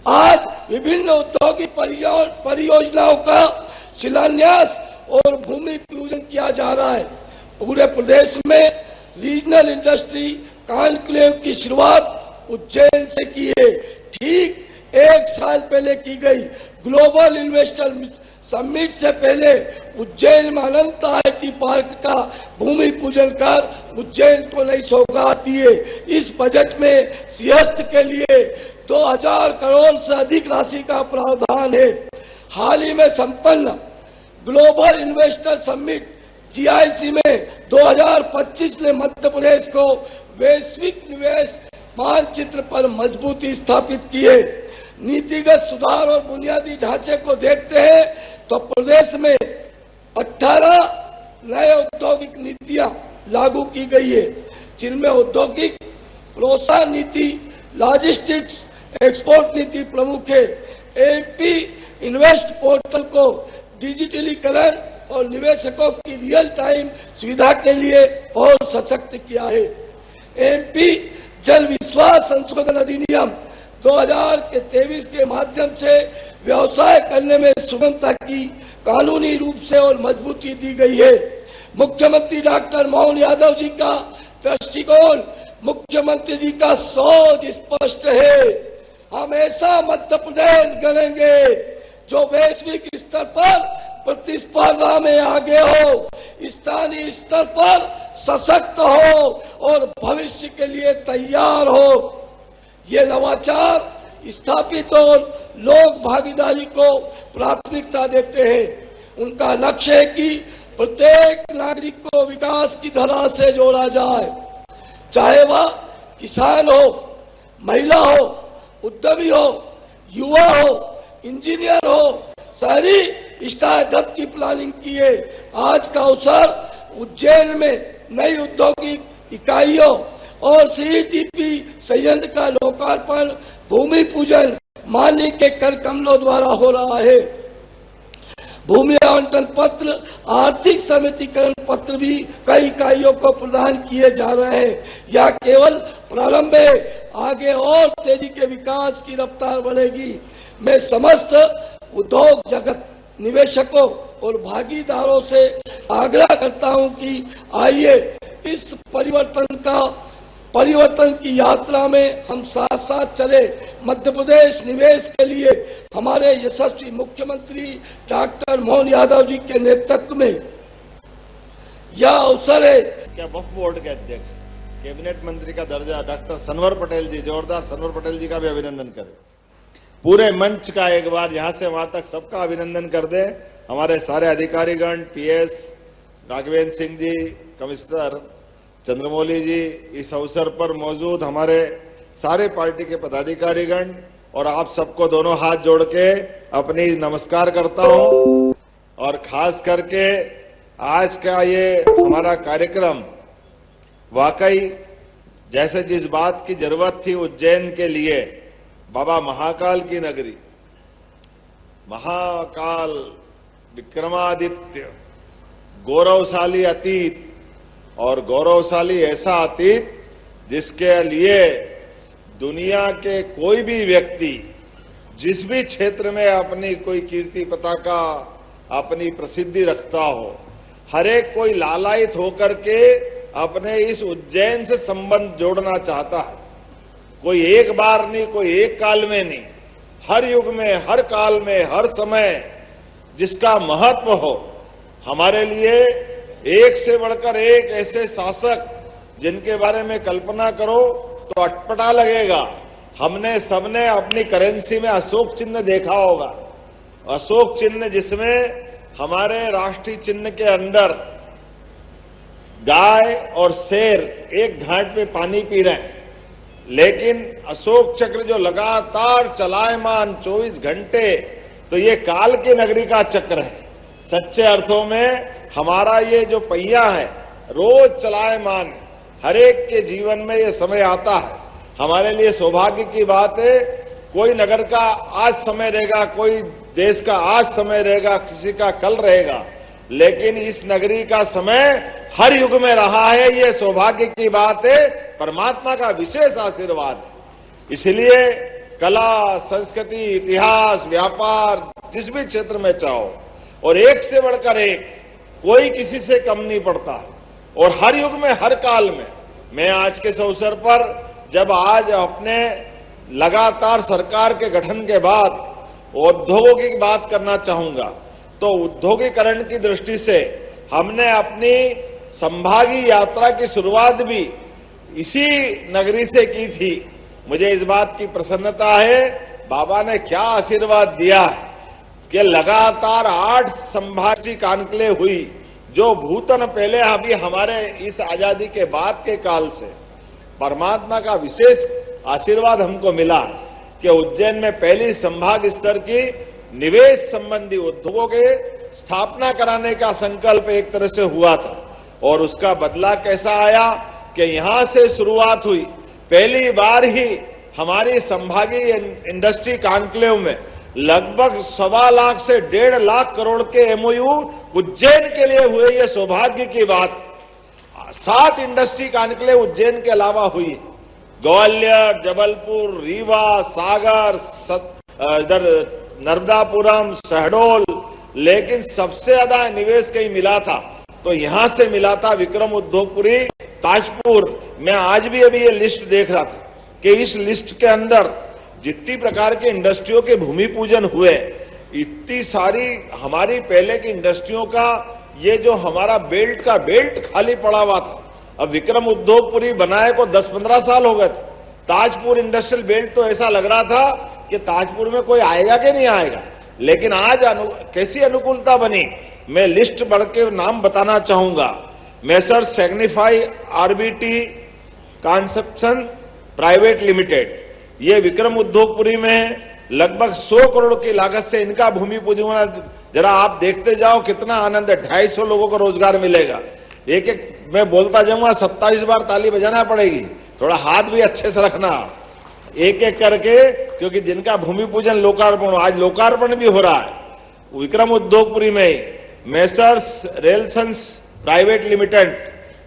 आज विभिन्न औद्योगिक परियोजनाओं का शिलान्यास और भूमि पूजन किया जा रहा है। पूरे प्रदेश में रीजनल इंडस्ट्री कॉन्क्लेव की शुरुआत उज्जैन से की है। ठीक 1 साल पहले की गई ग्लोबल इन्वेस्टर समिट से पहले उज्जैन में अनंत आईटी पार्क का भूमि पूजन कर उज्जैन को नई सौगात दी है। इस बजट में सिंहस्थ के लिए 2000 करोड़ से अधिक राशि का प्रावधान है। हाल ही में संपन्न ग्लोबल इन्वेस्टर समिट जीआईसी में 2025 ने मध्य प्रदेश को वैश्विक निवेश मानचित्र पर मजबूती स्थापित की है। नीतिगत सुधार और बुनियादी ढांचे को देखते हैं तो प्रदेश में 18 नए औद्योगिक नीतियां लागू की गई है, जिनमें औद्योगिक प्रोत्साहन नीति, लॉजिस्टिक्स, एक्सपोर्ट नीति प्रमुख है। एपी इन्वेस्ट पोर्टल को डिजिटलीकरण और निवेशकों की रियल टाइम सुविधा के लिए और सशक्त किया है। एमपी जल विश्वास संशोधन अधिनियम 2023 के माध्यम से व्यवसाय करने में सुगमता की कानूनी रूप से और मजबूती दी गई है। मुख्यमंत्री डॉक्टर मोहन यादव जी का दृष्टिकोण, मुख्यमंत्री जी का सोच स्पष्ट है। हम ऐसा मध्य प्रदेश गढ़ेंगे जो वैश्विक स्तर पर प्रतिस्पर्धा में आगे हो, स्थानीय स्तर पर सशक्त हो और भविष्य के लिए तैयार हो। ये नवाचार स्थापित और लोक भागीदारी को प्राथमिकता देते हैं। उनका लक्ष्य है कि प्रत्येक नागरिक को विकास की धरा से जोड़ा जाए, चाहे वह किसान हो, महिला हो, उद्यमी हो, युवा हो, इंजीनियर हो, शहरी स्टार्टअप की प्लानिंग की है। आज का अवसर उज्जैन में नई औद्योगिक इकाइयों और सीईटीपी संयंत्र का लोकार्पण, भूमि पूजन माननीय के कर कमलों द्वारा हो रहा है। भूमि आवंटन पत्र, आर्थिक समितिकरण पत्र भी कई इकाइयों को प्रदान किए जा रहे हैं। यह केवल प्रारंभ है, आगे और तेजी के विकास की रफ्तार बढ़ेगी। मैं समस्त उद्योग जगत, निवेशकों और भागीदारों से आग्रह करता हूं कि आइए इस परिवर्तन की यात्रा में हम साथ साथ चले। मध्य प्रदेश निवेश के लिए हमारे यशस्वी मुख्यमंत्री डॉक्टर मोहन यादव जी के नेतृत्व में यह अवसर है। क्या वक्फ बोर्ड के अध्यक्ष, कैबिनेट मंत्री का दर्जा डॉक्टर सनवर पटेल जी, जोरदार सनवर पटेल जी का भी अभिनंदन करें। पूरे मंच का एक बार यहां से वहां तक सबका अभिनंदन कर दे। हमारे सारे अधिकारीगण, पीएस राघवेंद्र सिंह जी, कमिश्नर चंद्रमौली जी, इस अवसर पर मौजूद हमारे सारे पार्टी के पदाधिकारीगण और आप सबको दोनों हाथ जोड़ के अपनी नमस्कार करता हूं। और खास करके आज का ये हमारा कार्यक्रम वाकई जैसे जिस बात की जरूरत थी उज्जैन के लिए, बाबा महाकाल की नगरी, महाकाल, विक्रमादित्य, गौरवशाली अतीत और गौरवशाली ऐसा अतीत जिसके लिए दुनिया के कोई भी व्यक्ति जिस भी क्षेत्र में अपनी कोई कीर्ति पताका, अपनी प्रसिद्धि रखता हो, हर एक कोई लालायित होकर के अपने इस उज्जैन से संबंध जोड़ना चाहता है। कोई एक बार नहीं, कोई एक काल में नहीं, हर युग में, हर काल में, हर समय जिसका महत्व हो। हमारे लिए एक से बढ़कर एक ऐसे शासक जिनके बारे में कल्पना करो तो अटपटा लगेगा। हमने सबने अपनी करेंसी में अशोक चिन्ह देखा होगा, अशोक चिन्ह जिसमें हमारे राष्ट्रीय चिन्ह के अंदर गाय और शेर एक घाट पे पानी पी रहे हैं, लेकिन अशोक चक्र जो लगातार चलायमान 24 घंटे, तो ये काल की नगरी का चक्र है। सच्चे अर्थों में हमारा ये जो पहिया है रोज चलायमान है। हर एक के जीवन में ये समय आता है। हमारे लिए सौभाग्य की बात है, कोई नगर का आज समय रहेगा, कोई देश का आज समय रहेगा, किसी का कल रहेगा, लेकिन इस नगरी का समय हर युग में रहा है। ये सौभाग्य की बात है, परमात्मा का विशेष आशीर्वाद है। इसलिए कला, संस्कृति, इतिहास, व्यापार, जिस भी क्षेत्र में चाहो, और एक से बढ़कर एक, कोई किसी से कम नहीं पड़ता, और हर युग में, हर काल में। मैं आज के इस अवसर पर जब आज अपने लगातार सरकार के गठन के बाद उद्योगों की बात करना चाहूंगा, तो उद्योगीकरण की दृष्टि से हमने अपनी संभागीय यात्रा की शुरुआत भी इसी नगरी से की थी। मुझे इस बात की प्रसन्नता है, बाबा ने क्या आशीर्वाद दिया है कि लगातार 8 संभागीय कानक्लेव हुई, जो भूतन पहले अभी हमारे इस आजादी के बाद के काल से परमात्मा का विशेष आशीर्वाद हमको मिला कि उज्जैन में पहली संभाग स्तर की निवेश संबंधी उद्योगों के स्थापना कराने का संकल्प एक तरह से हुआ था, और उसका बदला कैसा आया कि यहां से शुरुआत हुई। पहली बार ही हमारी संभागीय इंडस्ट्री कॉन्क्लेव में लगभग 1.25 लाख से 1.5 लाख करोड़ के एमओयू उज्जैन के लिए हुए। ये सौभाग्य की बात। 7 इंडस्ट्री कॉन्क्लेव उज्जैन के अलावा हुई, ग्वालियर, जबलपुर, रीवा, सागर, इधर नर्मदापुरम, शहडोल, लेकिन सबसे ज्यादा निवेश कहीं मिला था तो यहां से मिला था विक्रम उद्योगपुरी, ताजपुर। मैं आज भी अभी ये लिस्ट देख रहा था कि इस लिस्ट के अंदर जितनी प्रकार की इंडस्ट्रियों के भूमि पूजन हुए, इतनी सारी हमारी पहले की इंडस्ट्रियों का ये जो हमारा बेल्ट का बेल्ट खाली पड़ा हुआ था। अब विक्रम उद्योगपुरी बनाए को 10-15 साल हो गए थे। ताजपुर इंडस्ट्रियल बेल्ट तो ऐसा लग रहा था कि ताजपुर में कोई आएगा कि नहीं आएगा, लेकिन आज कैसी अनुकूलता बनी। मैं लिस्ट बढ़ के नाम बताना चाहूंगा। Messrs signify RBT construction private limited, ये विक्रम उद्योगपुरी में लगभग 100 करोड़ की लागत से इनका भूमि पूजन। जरा आप देखते जाओ कितना आनंद है। 250 लोगों को रोजगार मिलेगा। एक एक मैं बोलता जाऊंगा, 27 बार ताली बजाना पड़ेगी, थोड़ा हाथ भी अच्छे से रखना एक एक करके, क्योंकि जिनका भूमि पूजन लोकार्पण, आज लोकार्पण भी हो रहा है विक्रम उद्योगपुरी में। मेसर्स रेलसन्स प्राइवेट लिमिटेड,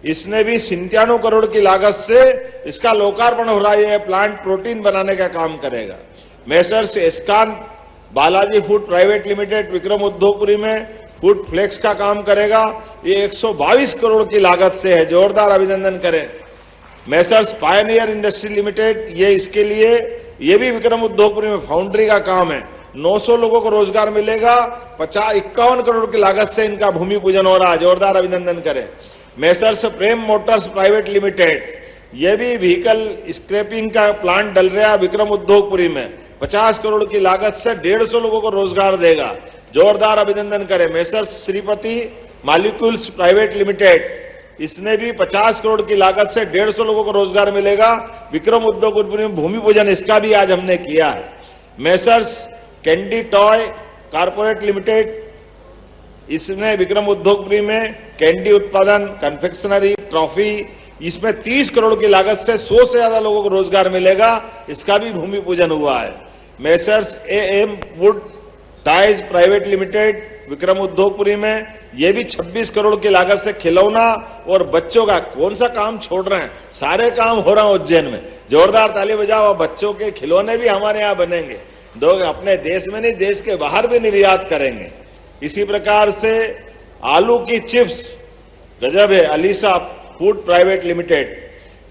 इसने भी 97 करोड़ की लागत से इसका लोकार्पण हो रहा है। यह प्लांट प्रोटीन बनाने का काम करेगा। मेसर्स एस्कान Balaji food private limited Vikram Udyogpuri में फूड फ्लेक्स का काम करेगा। ये 122 करोड़ की लागत से है, जोरदार अभिनंदन करें। मेसर्स पायनियर इंडस्ट्री लिमिटेड, ये इसके लिए ये भी विक्रम उद्योगपुरी में फाउंड्री का काम है। 900 लोगों को रोजगार मिलेगा। 51 करोड़ की लागत से इनका भूमि पूजन हो रहा है, जोरदार अभिनंदन करें। मेसर्स प्रेम मोटर्स प्राइवेट लिमिटेड, ये भी व्हीकल स्क्रैपिंग का प्लांट डल रहा है विक्रम उद्योगपुरी में। 50 करोड़ की लागत से 150 लोगों को रोजगार देगा, जोरदार अभिनंदन करें। Messrs Shripati molecules private limited, इसने भी 50 करोड़ की लागत से 150 लोगों को रोजगार मिलेगा। विक्रम उद्योगपुरी में भूमि पूजन इसका भी आज हमने किया है। Messrs candy toy corporate limited, इसने विक्रम उद्योगपुरी में कैंडी उत्पादन, कन्फेक्शनरी, ट्रॉफी, इसमें 30 करोड़ की लागत से 100 से ज्यादा लोगों को रोजगार मिलेगा। इसका भी भूमि पूजन हुआ है। Messrs AM wood ties private limited Vikram Udyogpuri में, ये भी 26 करोड़ की लागत से खिलौना और बच्चों का कौन सा काम छोड़ रहे हैं, सारे काम हो रहा है उज्जैन में। जोरदार ताली बजाओ। बच्चों के खिलौने भी हमारे यहां बनेंगे, लोग अपने देश में नहीं देश के बाहर भी निर्यात करेंगे। इसी प्रकार से आलू की चिप्स गजब है, अलीसा फूड प्राइवेट लिमिटेड,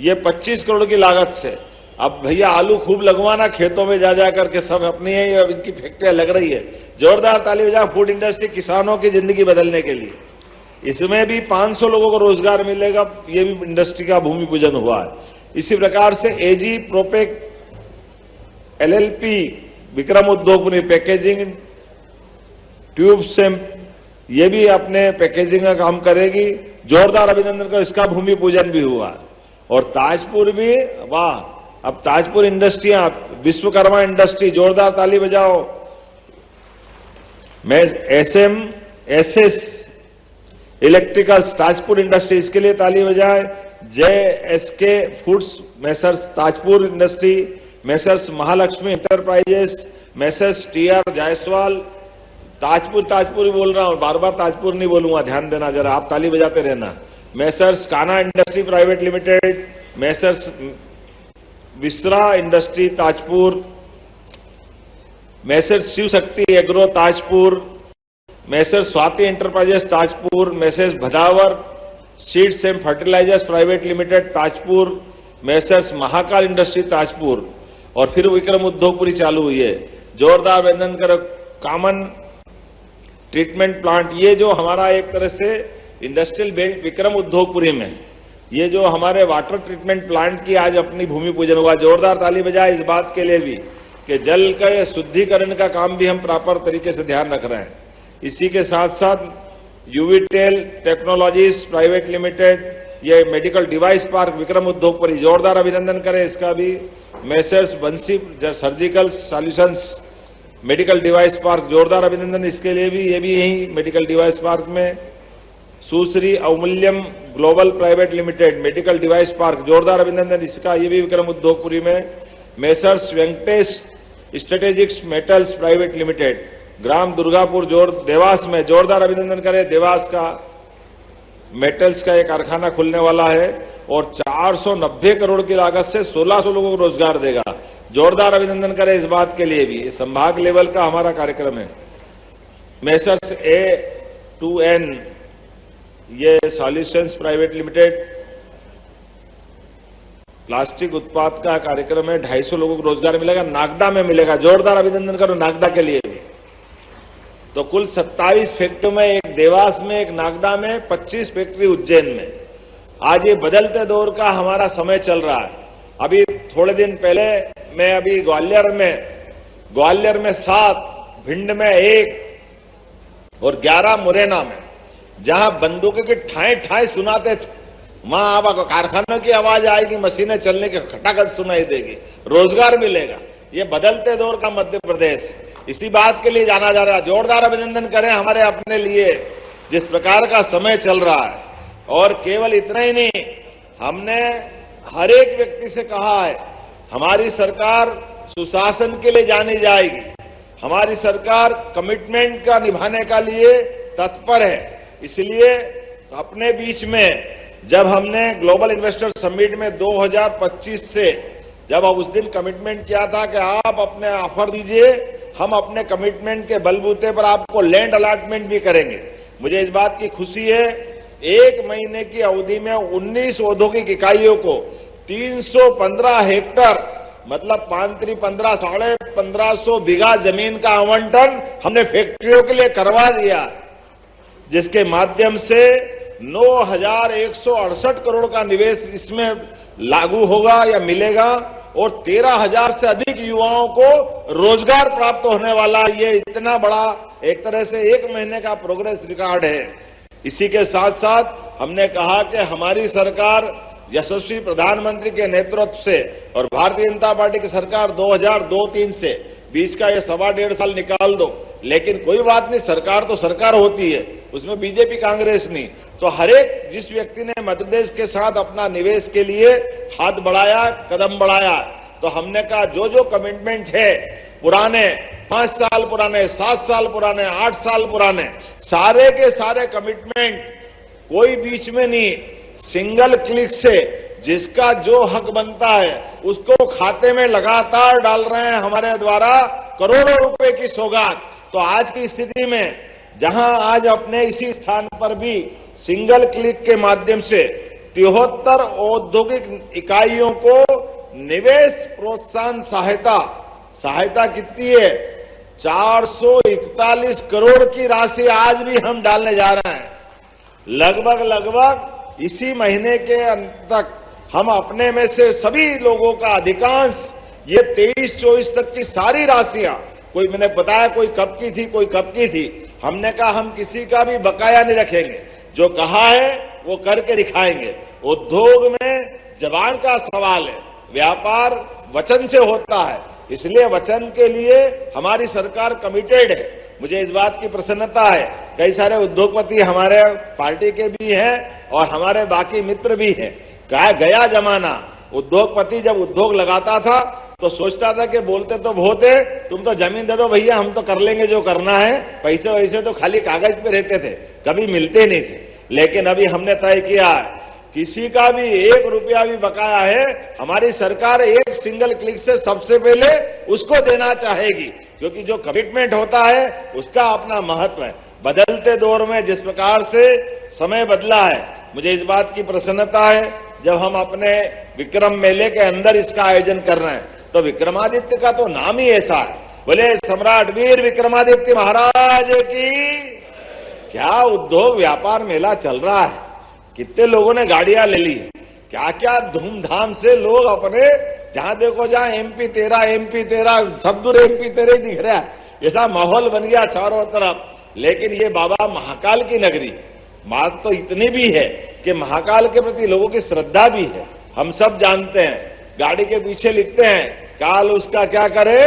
ये 25 करोड़ की लागत से। अब भैया आलू खूब लगवाना खेतों में जा करके, सब अपनी है, इनकी फैक्ट्रियां लग रही है। जोरदार ताली बजा। फूड इंडस्ट्री किसानों की जिंदगी बदलने के लिए, इसमें भी 500 लोगों को रोजगार मिलेगा, ये भी इंडस्ट्री का भूमि पूजन हुआ है। इसी प्रकार से एजी प्रोपेक एलएलपी विक्रम उद्योगपुरी पैकेजिंग ट्यूब से, ये भी अपने पैकेजिंग का काम करेगी। जोरदार अभिनंदन का, इसका भूमि पूजन भी हुआ। और ताजपुर भी, वाह, अब ताजपुर इंडस्ट्रियां, विश्वकर्मा इंडस्ट्री, जोरदार ताली बजाओ। मैं एसएस इलेक्ट्रिकल्स ताजपुर इंडस्ट्री, इसके लिए ताली बजाए। JSK foods Messrs Tajpur industry, Messrs Mahalaxmi enterprises, Messrs TR Jaiswal, Tajpur ही बोल रहा हूं, बार बार ताजपुर नहीं बोलूंगा, ध्यान देना जरा, आप ताली बजाते रहना। Messrs Kana industry private limited, Messrs Vishra industry Tajpur, Messrs Shiv Shakti agro Tajpur, Messrs Swati enterprises Tajpur, Messrs Bhadawar seeds and fertilizers private limited Tajpur, Messrs Mahakal industry Tajpur, और फिर विक्रम उद्योगपुरी चालू हुई है। जोरदार अभिनंदन करो। कॉमन ट्रीटमेंट प्लांट, ये जो हमारा एक तरह से इंडस्ट्रियल बेल्ट विक्रम उद्योगपुरी में, ये जो हमारे वाटर ट्रीटमेंट प्लांट की आज अपनी भूमि पूजन हुआ। जोरदार ताली बजाए इस बात के लिए भी कि जल का शुद्धिकरण का काम भी हम प्रॉपर तरीके से ध्यान रख रहे हैं। इसी के साथ साथ यूवीटेल टेक्नोलॉजीज प्राइवेट लिमिटेड, ये मेडिकल डिवाइस पार्क विक्रम उद्योगपुरी, जोरदार अभिनंदन करें इसका भी। मैसर्स बंसी surgical solutions medical device park, जोरदार अभिनंदन इसके लिए भी, ये भी यही मेडिकल डिवाइस पार्क में। Sushri Amulyam global private limited medical device park, जोरदार अभिनंदन इसका, ये भी विक्रम उद्योगपुरी में। Messrs Venkatesh strategics metals private limited ग्राम दुर्गापुर देवास में, जोरदार अभिनंदन करें। देवास का मेटल्स का एक कारखाना खुलने वाला है और 490 करोड़ की लागत से 1600 लोगों को रोजगार देगा। जोरदार अभिनंदन करें इस बात के लिए भी। संभाग लेवल का हमारा कार्यक्रम है। मैसर्स A2N ये सॉल्यूशंस प्राइवेट लिमिटेड प्लास्टिक उत्पाद का कार्यक्रम है, 250 लोगों को रोजगार मिलेगा, नागदा में मिलेगा। जोरदार अभिनंदन करो नागदा के लिए भी। तो कुल 27 फैक्ट्री में, एक देवास में, एक नागदा में, 25 फैक्ट्री उज्जैन में। आज ये बदलते दौर का हमारा समय चल रहा है। अभी थोड़े दिन पहले मैं अभी ग्वालियर में 7, भिंड में 1 और 11 मुरैना में, जहां बंदूकों की ठाए सुनाते थे, वहां अब कारखानों की आवाज आएगी, मशीनें चलने की खटाखट सुनाई देगी, रोजगार मिलेगा। ये बदलते दौर का मध्य प्रदेश है। इसी बात के लिए जाना जा रहा है। जोरदार अभिनंदन करें हमारे अपने लिए, जिस प्रकार का समय चल रहा है। और केवल इतना ही नहीं, हमने हर एक व्यक्ति से कहा है, हमारी सरकार सुशासन के लिए जानी जाएगी, हमारी सरकार कमिटमेंट का निभाने का लिए तत्पर है। इसलिए अपने बीच में जब हमने ग्लोबल इन्वेस्टर समिट में 2025 से जब उस दिन कमिटमेंट किया था कि आप अपने ऑफर दीजिए, हम अपने कमिटमेंट के बलबूते पर आपको लैंड अलॉटमेंट भी करेंगे। मुझे इस बात की खुशी है, 1 महीने की अवधि में 19 औद्योगिक इकाइयों को 315 हेक्टर मतलब 5-15 साढ़े 1500 बीघा जमीन का आवंटन हमने फैक्ट्रियों के लिए करवा दिया, जिसके माध्यम से 9,168 करोड़ का निवेश इसमें लागू होगा या मिलेगा और 13,000 से अधिक युवाओं को रोजगार प्राप्त होने वाला। ये इतना बड़ा एक तरह से 1 महीने का प्रोग्रेस रिकॉर्ड है। इसी के साथ साथ हमने कहा कि हमारी सरकार यशस्वी प्रधानमंत्री के नेतृत्व से और भारतीय जनता पार्टी की सरकार 2002-03 से बीच का ये 1.5 साल निकाल दो, लेकिन कोई बात नहीं, सरकार तो सरकार होती है, उसमें बीजेपी कांग्रेस नहीं। तो हर एक जिस व्यक्ति ने मध्य प्रदेश के साथ अपना निवेश के लिए हाथ बढ़ाया, कदम बढ़ाया, तो हमने कहा जो जो कमिटमेंट है पुराने 5 साल पुराने, 7 साल पुराने, 8 साल पुराने, सारे के सारे कमिटमेंट कोई बीच में नहीं, सिंगल क्लिक से जिसका जो हक बनता है उसको खाते में लगातार डाल रहे हैं हमारे द्वारा करोड़ों रुपए की सौगात। तो आज की स्थिति में जहां आज अपने इसी स्थान पर भी सिंगल क्लिक के माध्यम से 73 औद्योगिक इकाइयों को निवेश प्रोत्साहन सहायता कितनी है? 441 करोड़ की राशि आज भी हम डालने जा रहे हैं। लगभग इसी महीने के अंत तक हम अपने में से सभी लोगों का अधिकांश ये 23-24 तक की सारी राशियां, कोई मैंने बताया कोई कब की थी, कोई कब की थी, हमने कहा हम किसी का भी बकाया नहीं रखेंगे, जो कहा है वो करके दिखाएंगे। उद्योग में जबान का सवाल है, व्यापार वचन से होता है, इसलिए वचन के लिए हमारी सरकार कमिटेड है। मुझे इस बात की प्रसन्नता है, कई सारे उद्योगपति हमारे पार्टी के भी हैं और हमारे बाकी मित्र भी हैं। क्या गया जमाना, उद्योगपति जब उद्योग लगाता था तो सोचता था कि बोलते तो बहुत है, तुम तो जमीन दे दो भैया, हम तो कर लेंगे जो करना है, पैसे वैसे तो खाली कागज पे रहते थे, कभी मिलते नहीं थे। लेकिन अभी हमने तय किया है, किसी का भी 1 रुपया भी बकाया है, हमारी सरकार एक सिंगल क्लिक से सबसे पहले उसको देना चाहेगी, क्योंकि जो कमिटमेंट होता है उसका अपना महत्व है। बदलते दौर में जिस प्रकार से समय बदला है, मुझे इस बात की प्रसन्नता है, जब हम अपने विक्रम मेले के अंदर इसका आयोजन कर रहे हैं तो विक्रमादित्य का तो नाम ही ऐसा है। बोले सम्राट वीर विक्रमादित्य महाराज की। क्या उद्योग व्यापार मेला चल रहा है, कितने लोगों ने गाड़ियां ले ली, क्या क्या धूमधाम से लोग अपने, जहां देखो जहां एमपी तेरा सब दूर एमपी तेरे ही दिख रहा है, ऐसा माहौल बन गया चारों तरफ। लेकिन ये बाबा महाकाल की नगरी, बात तो इतनी भी है कि महाकाल के प्रति लोगों की श्रद्धा भी है। हम सब जानते हैं, गाड़ी के पीछे लिखते हैं काल उसका क्या करे,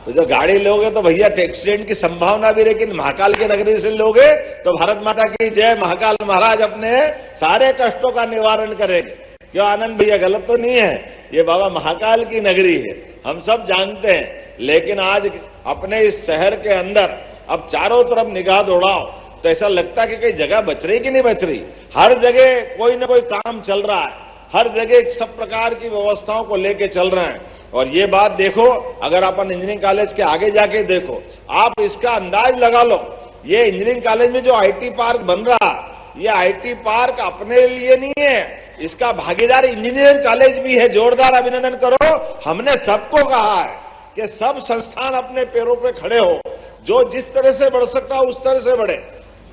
तो जो गाड़ी लोगे तो भैया एक्सीडेंट की संभावना भी, लेकिन महाकाल की नगरी से लोगे तो भारत माता की जय, महाकाल महाराज अपने सारे कष्टों का निवारण करेंगे। क्यों आनंद भैया, गलत तो नहीं है, ये बाबा महाकाल की नगरी है, हम सब जानते हैं। लेकिन आज अपने इस शहर के अंदर अब चारों तरफ निगाह दौड़ाओ तो ऐसा लगता है कि कई जगह बच रही कि नहीं बच रही, हर जगह कोई ना कोई काम चल रहा है, हर जगह सब प्रकार की व्यवस्थाओं को लेके चल रहे हैं। और ये बात देखो, अगर अपन इंजीनियरिंग कॉलेज के आगे जाके देखो, आप इसका अंदाज लगा लो, ये इंजीनियरिंग कॉलेज में जो आईटी पार्क बन रहा, ये आईटी पार्क अपने लिए नहीं है, इसका भागीदार इंजीनियरिंग कॉलेज भी है। जोरदार अभिनंदन करो। हमने सबको कहा है कि सब संस्थान अपने पैरों पे खड़े हो, जो जिस तरह से बढ़ सकता हो उस तरह से बढ़े।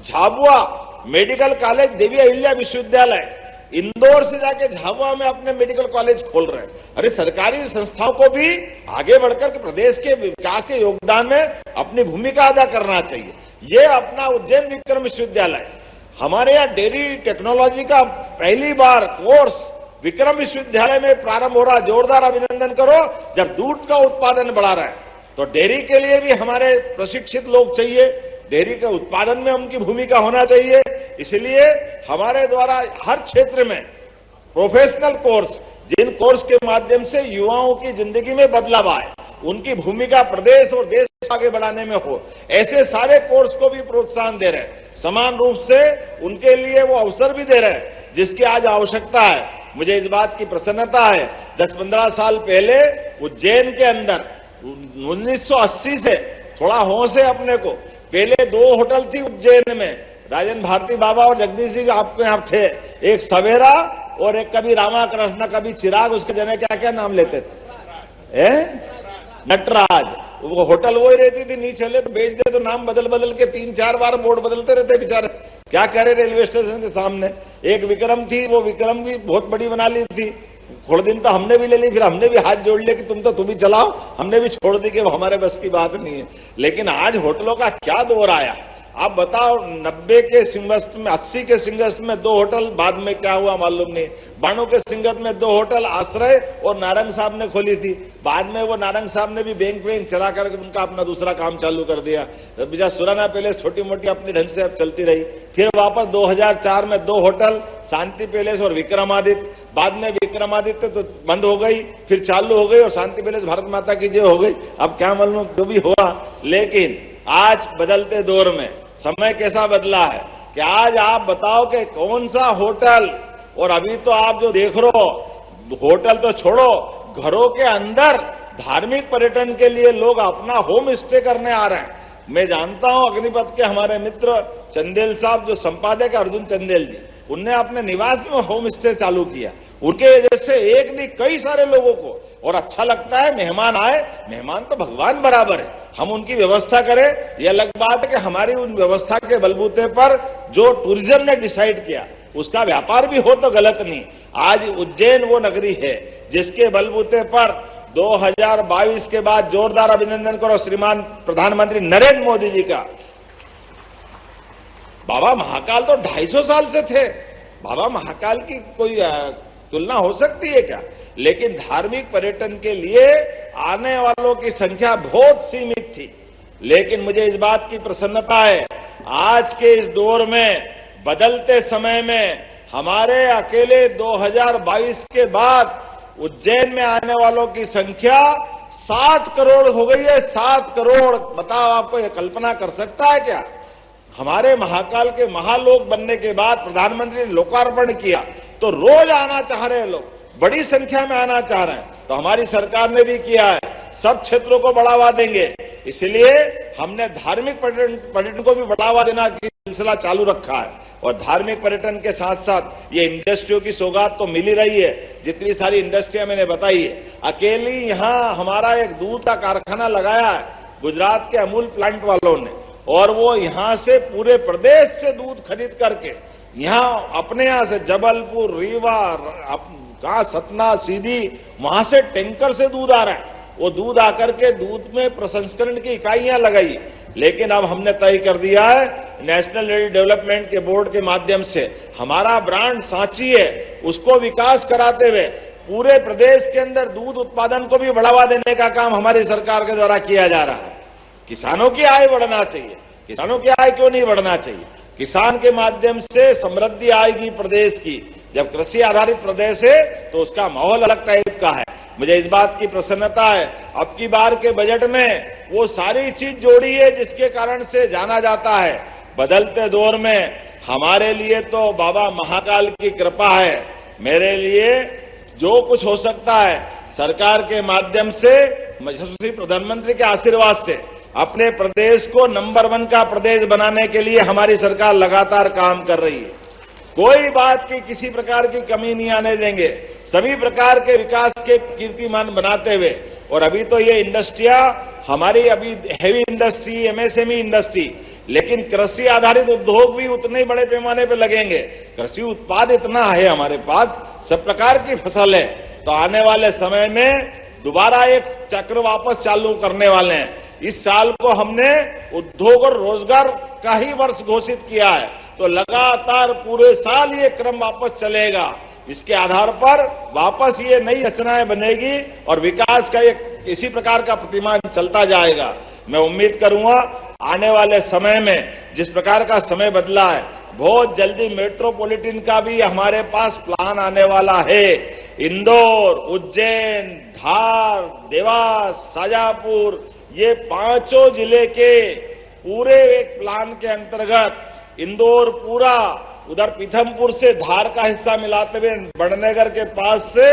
झाबुआ मेडिकल कॉलेज, देवी अहिल्या विश्वविद्यालय इंदौर से जाके झाबुआ में अपने मेडिकल कॉलेज खोल रहे हैं। अरे सरकारी संस्थाओं को भी आगे बढ़कर के प्रदेश के विकास के योगदान में अपनी भूमिका अदा करना चाहिए। ये अपना उज्जैन विक्रम विश्वविद्यालय, हमारे यहाँ डेयरी टेक्नोलॉजी का पहली बार कोर्स विक्रम विश्वविद्यालय में प्रारंभ हो रहा। जोरदार अभिनंदन करो। जब दूध का उत्पादन बढ़ा रहा है तो डेयरी के लिए भी हमारे प्रशिक्षित लोग चाहिए, डेयरी के उत्पादन में उनकी भूमिका होना चाहिए। इसलिए हमारे द्वारा हर क्षेत्र में प्रोफेशनल कोर्स, जिन कोर्स के माध्यम से युवाओं की जिंदगी में बदलाव आए, उनकी भूमिका प्रदेश और देश को आगे बढ़ाने में हो, ऐसे सारे कोर्स को भी प्रोत्साहन दे रहे हैं। समान रूप से उनके लिए वो अवसर भी दे रहे हैं जिसकी आज आवश्यकता है। मुझे इस बात की प्रसन्नता है, 10-15 साल पहले उज्जैन के अंदर 1980 से थोड़ा होश है अपने को, पहले 2 होटल थी उज्जैन में, राजन भारती बाबा और जगदीश जी आपके यहां थे, एक सवेरा और एक कभी रामा कृष्ण, कभी चिराग, उसके जने क्या क्या नाम लेते थे, नटराज। वो होटल वो ही रहती थी, नहीं चले तो बेच दे, तो नाम बदल बदल के 3-4 बार बोर्ड बदलते रहते बेचारे, क्या करे रेलवे स्टेशन के सामने। एक विक्रम थी, वो विक्रम भी बहुत बड़ी बना ली थी, थोड़े दिन तो हमने भी ले ली, फिर हमने भी हाथ जोड़ लिया कि तुम ही चलाओ, हमने भी छोड़ दी कि वो हमारे बस की बात नहीं है। लेकिन आज होटलों का क्या दौर आया, आप बताओ 90 के सिंहस्थ में, 80 के सिंहस्थ में 2 होटल, बाद में क्या हुआ मालूम नहीं। 92 के सिंहस्थ में 2 होटल आश्रय और नारंग साहब ने खोली थी। बाद में वो नारंग साहब ने भी बैंक चला करके उनका अपना दूसरा काम चालू कर दिया। बीजा सुराना पैलेस छोटी मोटी अपनी ढंग से अब चलती रही। फिर वापस 2004 में 2 होटल, शांति पैलेस और विक्रमादित्य। बाद में विक्रमादित्य तो बंद हो गई, फिर चालू हो गई, और शांति पैलेस भारत माता की जय हो गई। अब क्या मालूम जो भी हुआ, लेकिन आज बदलते दौर में समय कैसा बदला है कि आज आप बताओ कि कौन सा होटल, और अभी तो आप जो देख रहे हो, होटल तो छोड़ो, घरों के अंदर धार्मिक पर्यटन के लिए लोग अपना होम स्टे करने आ रहे हैं। मैं जानता हूं अग्निपथ के हमारे मित्र चंदेल साहब, जो संपादक है अर्जुन चंदेल जी, उनने अपने निवास में होम स्टे चालू किया। उनके वजह से एक नहीं कई सारे लोगों को और अच्छा लगता है। मेहमान आए, मेहमान तो भगवान बराबर है, हम उनकी व्यवस्था करें, यह अलग बात है कि हमारी उन व्यवस्था के बलबूते पर जो टूरिज्म ने डिसाइड किया उसका व्यापार भी हो तो गलत नहीं। आज उज्जैन वो नगरी है जिसके बलबूते पर 2022 के बाद जोरदार अभिनंदन करो श्रीमान प्रधानमंत्री नरेंद्र मोदी जी का। बाबा महाकाल तो 250 साल से थे। बाबा महाकाल की कोई तुलना हो सकती है क्या? लेकिन धार्मिक पर्यटन के लिए आने वालों की संख्या बहुत सीमित थी। लेकिन मुझे इस बात की प्रसन्नता है, आज के इस दौर में, बदलते समय में, हमारे अकेले 2022 के बाद उज्जैन में आने वालों की संख्या 7 करोड़ हो गई है। 7 करोड़, बताओ आपको यह कल्पना कर सकता है क्या? हमारे महाकाल के महालोक बनने के बाद प्रधानमंत्री ने लोकार्पण किया तो रोज आना चाह रहे हैं लोग, बड़ी संख्या में आना चाह रहे हैं। तो हमारी सरकार ने भी किया है, सब क्षेत्रों को बढ़ावा देंगे। इसलिए हमने धार्मिक पर्यटन को भी बढ़ावा देना की सिलसिला चालू रखा है। और धार्मिक पर्यटन के साथ साथ ये इंडस्ट्रियों की सौगात तो मिल ही रही है। जितनी सारी इंडस्ट्रियां मैंने बताई है, अकेली यहां हमारा एक दूध का कारखाना लगाया है गुजरात के अमूल प्लांट वालों ने, और वो यहां से पूरे प्रदेश से दूध खरीद करके यहां अपने यहां से जबलपुर, रीवा, कहां सतना, सीधी, वहां से टैंकर से दूध आ रहा है। वो दूध आकर के दूध में प्रसंस्करण की इकाइयां लगाई। लेकिन अब हमने तय कर दिया है नेशनल डेयरी डेवलपमेंट के बोर्ड के माध्यम से, हमारा ब्रांड सांची है, उसको विकास कराते हुए पूरे प्रदेश के अंदर दूध उत्पादन को भी बढ़ावा देने का काम हमारी सरकार के द्वारा किया जा रहा है। किसानों की आय बढ़ना चाहिए। किसानों की आय क्यों नहीं बढ़ना चाहिए? किसान के माध्यम से समृद्धि आएगी प्रदेश की। जब कृषि आधारित प्रदेश है तो उसका माहौल अलग टाइप का है। मुझे इस बात की प्रसन्नता है, अब की बार के बजट में वो सारी चीज जोड़ी है जिसके कारण से जाना जाता है। बदलते दौर में हमारे लिए तो बाबा महाकाल की कृपा है। मेरे लिए जो कुछ हो सकता है सरकार के माध्यम से, यशस्वी प्रधानमंत्री के आशीर्वाद से, अपने प्रदेश को नंबर 1 का प्रदेश बनाने के लिए हमारी सरकार लगातार काम कर रही है। कोई बात की किसी प्रकार की कमी नहीं आने देंगे, सभी प्रकार के विकास के कीर्तिमान बनाते हुए। और अभी तो ये इंडस्ट्रियां हमारी अभी हेवी इंडस्ट्री, एमएसएमई इंडस्ट्री, लेकिन कृषि आधारित उद्योग भी उतने ही बड़े पैमाने पर लगेंगे। कृषि उत्पाद इतना है हमारे पास, सब प्रकार की फसल है। तो आने वाले समय में दोबारा एक चक्र वापस चालू करने वाले हैं। इस साल को हमने उद्योग और रोजगार का ही वर्ष घोषित किया है, तो लगातार पूरे साल ये क्रम वापस चलेगा। इसके आधार पर वापस ये नई रचनाएं बनेगी और विकास का एक इसी प्रकार का प्रतिमान चलता जाएगा। मैं उम्मीद करूंगा आने वाले समय में, जिस प्रकार का समय बदला है, बहुत जल्दी मेट्रोपॉलिटन का भी हमारे पास प्लान आने वाला है। इंदौर, उज्जैन, धार, देवास, शाजापुर, ये 5 जिले के पूरे एक प्लान के अंतर्गत इंदौर पूरा, उधर पीथमपुर से धार का हिस्सा मिलाते हुए बड़नगर के पास से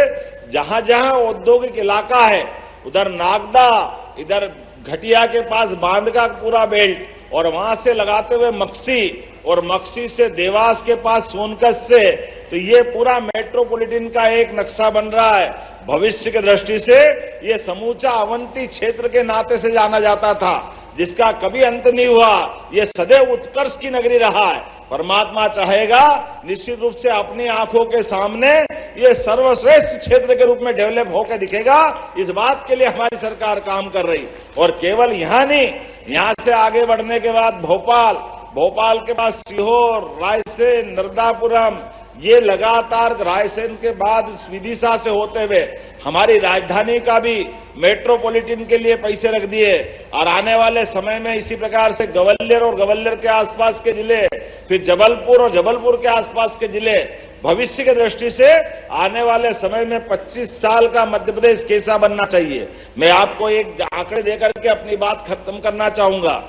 जहां जहां औद्योगिक इलाका है, उधर नागदा, इधर घटिया के पास बांध का पूरा बेल्ट, और वहां से लगाते हुए मक्सी, और मक्सी से देवास के पास सोनकच्छ से, तो ये पूरा मेट्रोपॉलिटन का एक नक्शा बन रहा है। भविष्य की दृष्टि से ये समूचा अवंती क्षेत्र के नाते से जाना जाता था, जिसका कभी अंत नहीं हुआ। ये सदैव उत्कर्ष की नगरी रहा है। परमात्मा चाहेगा निश्चित रूप से अपनी आंखों के सामने ये सर्वश्रेष्ठ क्षेत्र के रूप में डेवलप होकर दिखेगा। इस बात के लिए हमारी सरकार काम कर रही, और केवल यहां नहीं, यहां से आगे बढ़ने के बाद भोपाल, भोपाल के बाद सीहोर, रायसेन, नर्मदापुरम, ये लगातार रायसेन के बाद विदिशा से होते हुए हमारी राजधानी का भी मेट्रोपॉलिटन के लिए पैसे रख दिए और आने वाले समय में इसी प्रकार से ग्वालियर और ग्वालियर के आसपास के जिले, फिर जबलपुर और जबलपुर के आसपास के जिले, भविष्य की दृष्टि से आने वाले समय में 25 साल का मध्य प्रदेश कैसा बनना चाहिए। मैं आपको एक आंकड़े देकर के अपनी बात खत्म करना चाहूंगा।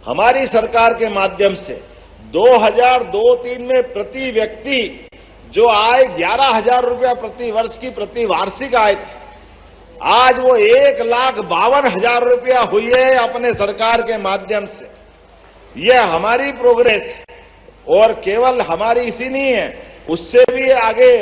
हमारी सरकार के माध्यम से 2002-03 में प्रति व्यक्ति जो आय 11,000 रुपया प्रति वर्ष की प्रति वार्षिक आय थी, आज वो 1,52,000 रुपया हुई है अपने सरकार के माध्यम से। यह हमारी प्रोग्रेस है और केवल हमारी इसी नहीं है, उससे भी आगे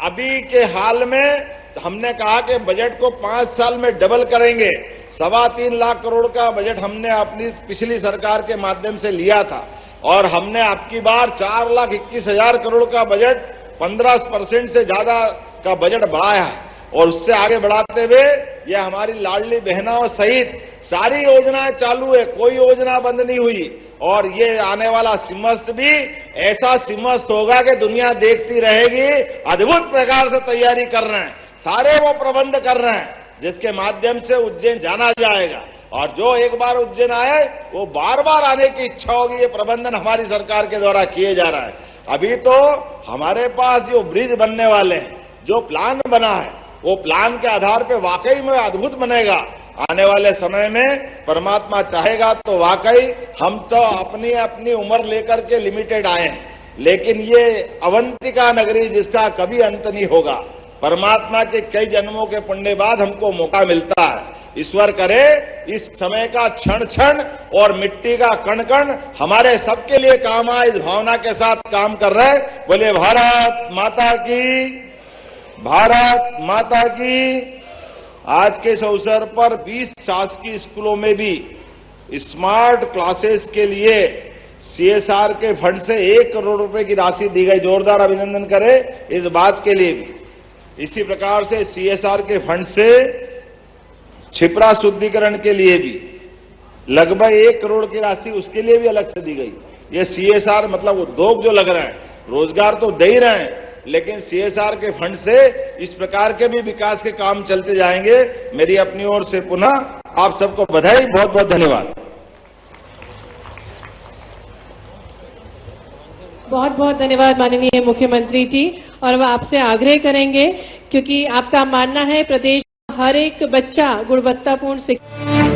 अभी के हाल में हमने कहा कि बजट को 5 साल में डबल करेंगे। 3.25 लाख करोड़ का बजट हमने अपनी पिछली सरकार के माध्यम से लिया था और हमने आपकी बार 4,21,000 करोड़ का बजट 15% से ज्यादा का बजट बढ़ाया है और उससे आगे बढ़ाते हुए ये हमारी लाडली बहनों सहित सारी योजनाएं चालू है, कोई योजना बंद नहीं हुई और ये आने वाला सिमस्त भी ऐसा सिमस्त होगा कि दुनिया देखती रहेगी। अद्भुत प्रकार से तैयारी कर रहे हैं, सारे वो प्रबंध कर रहे हैं जिसके माध्यम से उज्जैन जाना जाएगा और जो एक बार उज्जैन आए वो बार बार आने की इच्छा होगी। ये प्रबंधन हमारी सरकार के द्वारा किए जा रहा है। अभी तो हमारे पास जो ब्रिज बनने वाले हैं, जो प्लान बना है, वो प्लान के आधार पे वाकई में अद्भुत बनेगा। आने वाले समय में परमात्मा चाहेगा तो वाकई हम तो अपनी अपनी उम्र लेकर के लिमिटेड आए हैं, लेकिन ये अवंतिका नगरी जिसका कभी अंत नहीं होगा, परमात्मा के कई जन्मों के पुण्य बाद हमको मौका मिलता है। ईश्वर करे इस समय का क्षण क्षण और मिट्टी का कण कण हमारे सबके लिए काम आए, इस भावना के साथ काम कर रहे हैं। बोले भारत माता की, भारत माता की। आज के इस अवसर पर 20 शासकीय स्कूलों में भी स्मार्ट क्लासेस के लिए सीएसआर के फंड से 1 करोड़ रुपए की राशि दी गई। जोरदार अभिनंदन करें इस बात के लिए भी। इसी प्रकार से सीएसआर के फंड से छिपरा शुद्धिकरण के लिए भी लगभग 1 करोड़ की राशि उसके लिए भी अलग से दी गई। ये सीएसआर मतलब उद्योग जो लग रहे हैं, रोजगार तो दे ही रहे हैं, लेकिन सीएसआर के फंड से इस प्रकार के भी विकास के काम चलते जाएंगे। मेरी अपनी ओर से पुनः आप सबको बधाई, बहुत बहुत धन्यवाद। बहुत बहुत धन्यवाद माननीय मुख्यमंत्री जी। और वह आपसे आग्रह करेंगे, क्योंकि आपका मानना है प्रदेश हर एक बच्चा गुणवत्तापूर्ण शिक्षा